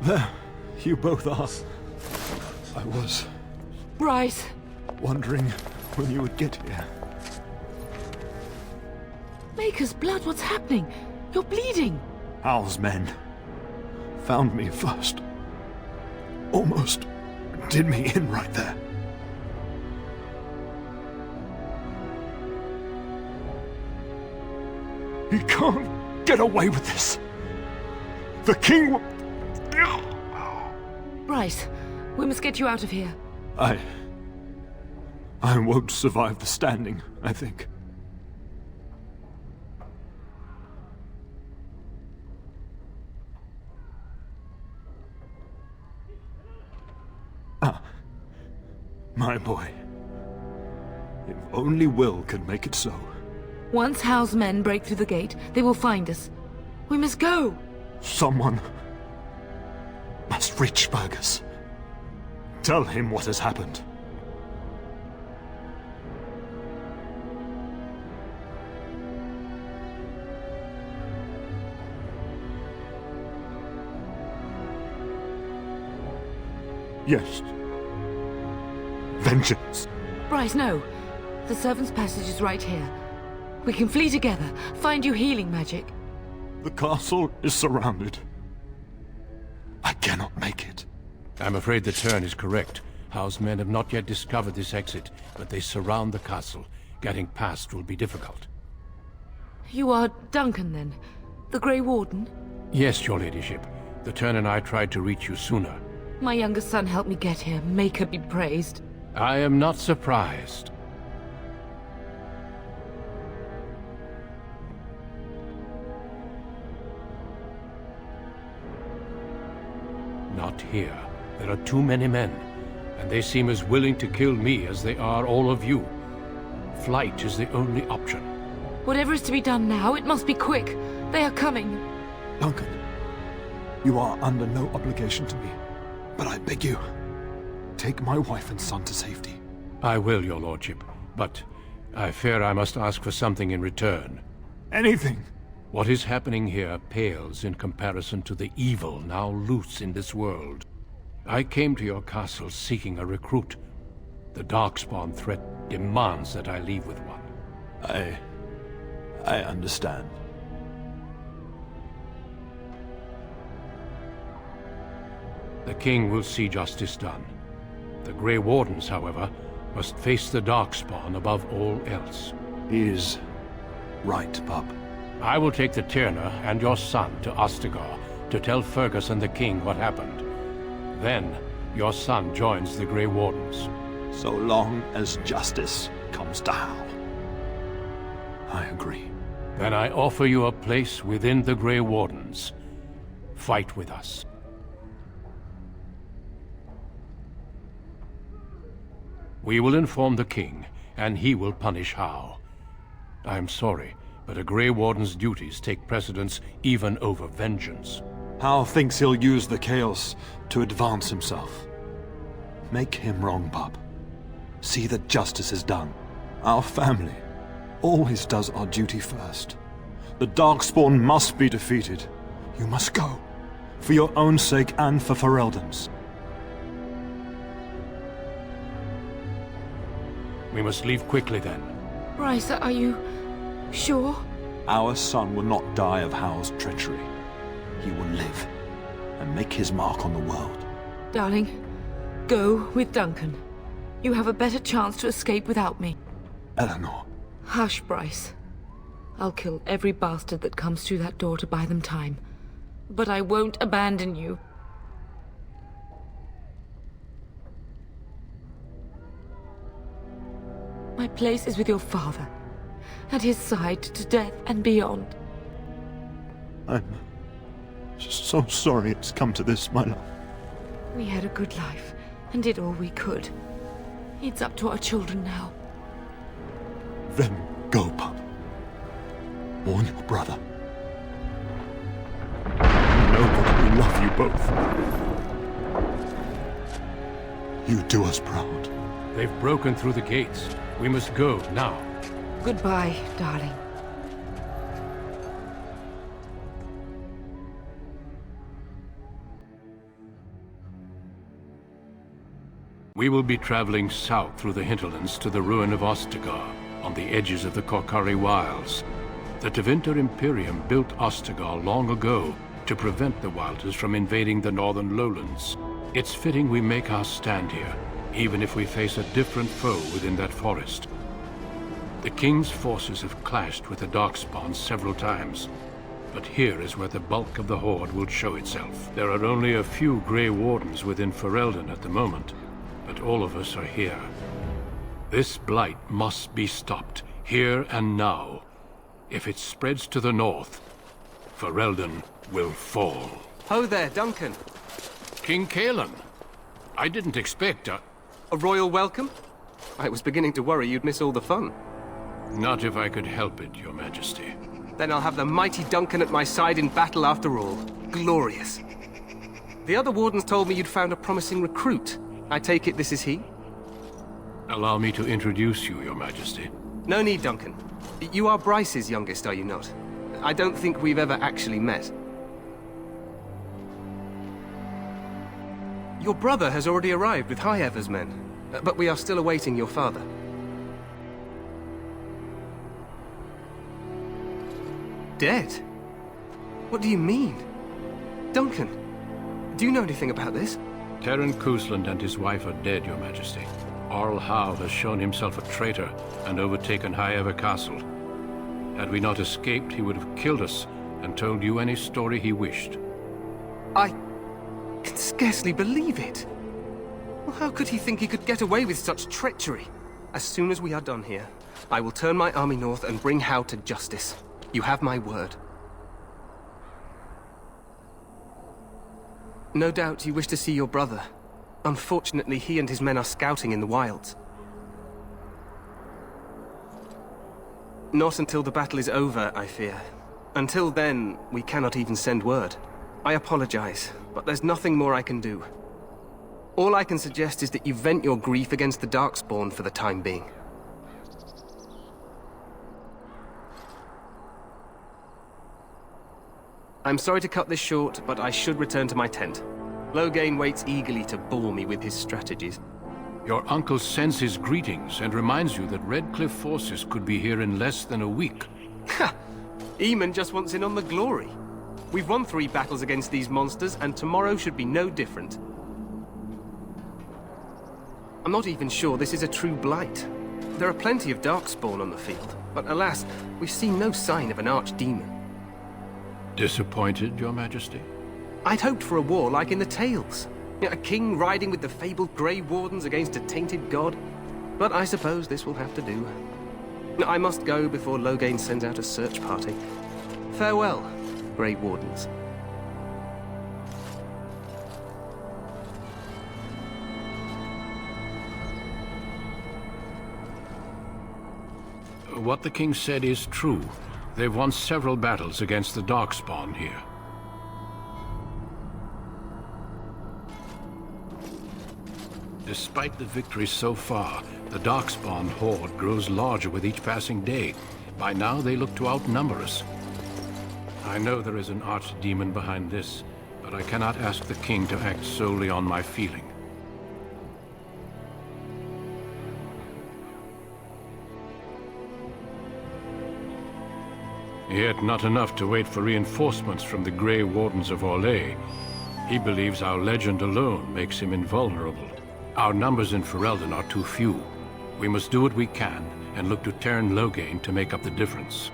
There, you both are. I was Bryce! wondering when you would get here. Maker's blood, what's happening? You're bleeding. Hal's men found me first. Almost did me in right there. He can't get away with this. The king will... Bryce, we must get you out of here. I won't survive the standing, I think. My boy. If only Will could make it so. Once Hal's men break through the gate, they will find us. We must go. Someone must reach Fergus. Tell him what has happened. Yes. Vengeance. Bryce, no. The servant's passage is right here. We can flee together, find you healing magic. The castle is surrounded. I cannot make it. I'm afraid the Tern is correct. Hal's men have not yet discovered this exit, but they surround the castle. Getting past will be difficult. You are Duncan, then? The Grey Warden? Yes, your ladyship. The Tern and I tried to reach you sooner. My younger son helped me get here. Maker be praised. I am not surprised. Not here. There are too many men, and they seem as willing to kill me as they are all of you. Flight is the only option. Whatever is to be done now, it must be quick. They are coming. Duncan, you are under no obligation to me, but I beg you, take my wife and son to safety. I will, your lordship, but I fear I must ask for something in return. Anything. What is happening here pales in comparison to the evil now loose in this world. I came to your castle seeking a recruit. The Darkspawn threat demands that I leave with one. I understand. The king will see justice done. The Grey Wardens, however, must face the Darkspawn above all else. He is right, Pup. I will take the Tyrna and your son to Ostagar to tell Fergus and the king what happened. Then, your son joins the Grey Wardens. So long as justice comes to Hal. I agree. Then I offer you a place within the Grey Wardens. Fight with us. We will inform the king, and he will punish Hal. I am sorry, but a Grey Warden's duties take precedence even over vengeance. Hal thinks he'll use the chaos to advance himself. Make him wrong, Bub. See that justice is done. Our family always does our duty first. The Darkspawn must be defeated. You must go. For your own sake and for Ferelden's. We must leave quickly then. Bryce, are you sure? Our son will not die of Hal's treachery. He will live and make his mark on the world. Darling, go with Duncan. You have a better chance to escape without me. Eleanor. Hush, Bryce. I'll kill every bastard that comes through that door to buy them time. But I won't abandon you. My place is with your father. At his side to death and beyond. I'm so sorry it's come to this, my love. We had a good life and did all we could. It's up to our children now. Then go, Pup. Warn your brother. Know that we love you both. You do us proud. They've broken through the gates. We must go now. Goodbye, darling. We will be traveling south through the hinterlands to the ruin of Ostagar, on the edges of the Korcari Wilds. The Tevinter Imperium built Ostagar long ago to prevent the Wilders from invading the northern lowlands. It's fitting we make our stand here, even if we face a different foe within that forest. The King's forces have clashed with the Darkspawn several times, but here is where the bulk of the Horde will show itself. There are only a few Grey Wardens within Ferelden at the moment, but all of us are here. This blight must be stopped, here and now. If it spreads to the north, Ferelden will fall. Ho there, Duncan. King Cailan. I didn't expect a royal welcome? I was beginning to worry you'd miss all the fun. Not if I could help it, Your Majesty. Then I'll have the mighty Duncan at my side in battle after all. Glorious. The other wardens told me you'd found a promising recruit. I take it this is he? Allow me to introduce you, Your Majesty. No need, Duncan. You are Bryce's youngest, are you not? I don't think we've ever actually met. Your brother has already arrived with Highever's men, but we are still awaiting your father. Dead? What do you mean? Duncan, do you know anything about this? Terran Cousland and his wife are dead, Your Majesty. Arl Howe has shown himself a traitor and overtaken Highever Castle. Had we not escaped, he would have killed us and told you any story he wished. I can scarcely believe it. Well, how could he think he could get away with such treachery? As soon as we are done here, I will turn my army north and bring Howe to justice. You have my word. No doubt you wish to see your brother. Unfortunately, he and his men are scouting in the wilds. Not until the battle is over, I fear. Until then, we cannot even send word. I apologize, but there's nothing more I can do. All I can suggest is that you vent your grief against the Darkspawn for the time being. I'm sorry to cut this short, but I should return to my tent. Loghain waits eagerly to bore me with his strategies. Your uncle sends his greetings and reminds you that Redcliffe forces could be here in less than a week. Ha! Eamon just wants in on the glory. We've won 3 battles against these monsters, and tomorrow should be no different. I'm not even sure this is a true blight. There are plenty of Darkspawn on the field, but alas, we've seen no sign of an archdemon. Disappointed, Your Majesty? I'd hoped for a war like in the Tales. A king riding with the fabled Grey Wardens against a tainted god. But I suppose this will have to do. I must go before Loghain sends out a search party. Farewell, Grey Wardens. What the king said is true. They've won several battles against the Darkspawn here. Despite the victories so far, the Darkspawn horde grows larger with each passing day. By now, they look to outnumber us. I know there is an archdemon behind this, but I cannot ask the king to act solely on my feeling. Yet not enough to wait for reinforcements from the Grey Wardens of Orlais. He believes our legend alone makes him invulnerable. Our numbers in Ferelden are too few. We must do what we can and look to Teyrn Loghain to make up the difference.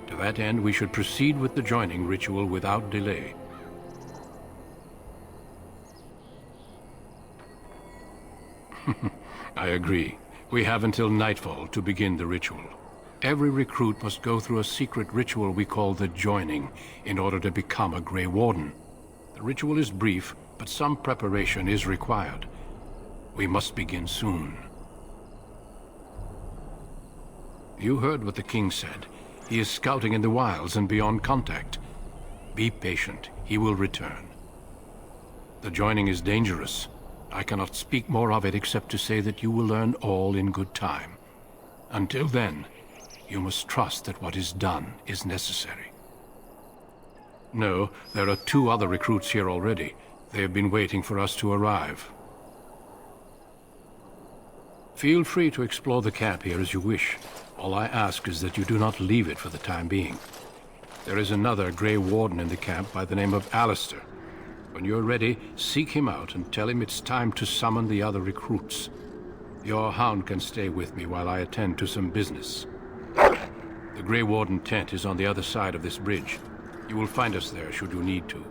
To that end, we should proceed with the joining ritual without delay. I agree. We have until nightfall to begin the ritual. Every recruit must go through a secret ritual we call the Joining in order to become a Grey Warden. The ritual is brief, but some preparation is required. We must begin soon. You heard what the king said. He is scouting in the wilds and beyond contact. Be patient. He will return. The Joining is dangerous. I cannot speak more of it except to say that you will learn all in good time. Until then, you must trust that what is done is necessary. No, there are 2 other recruits here already. They have been waiting for us to arrive. Feel free to explore the camp here as you wish. All I ask is that you do not leave it for the time being. There is another Grey Warden in the camp by the name of Alistair. When you're ready, seek him out and tell him it's time to summon the other recruits. Your hound can stay with me while I attend to some business. The Grey Warden tent is on the other side of this bridge. You will find us there should you need to.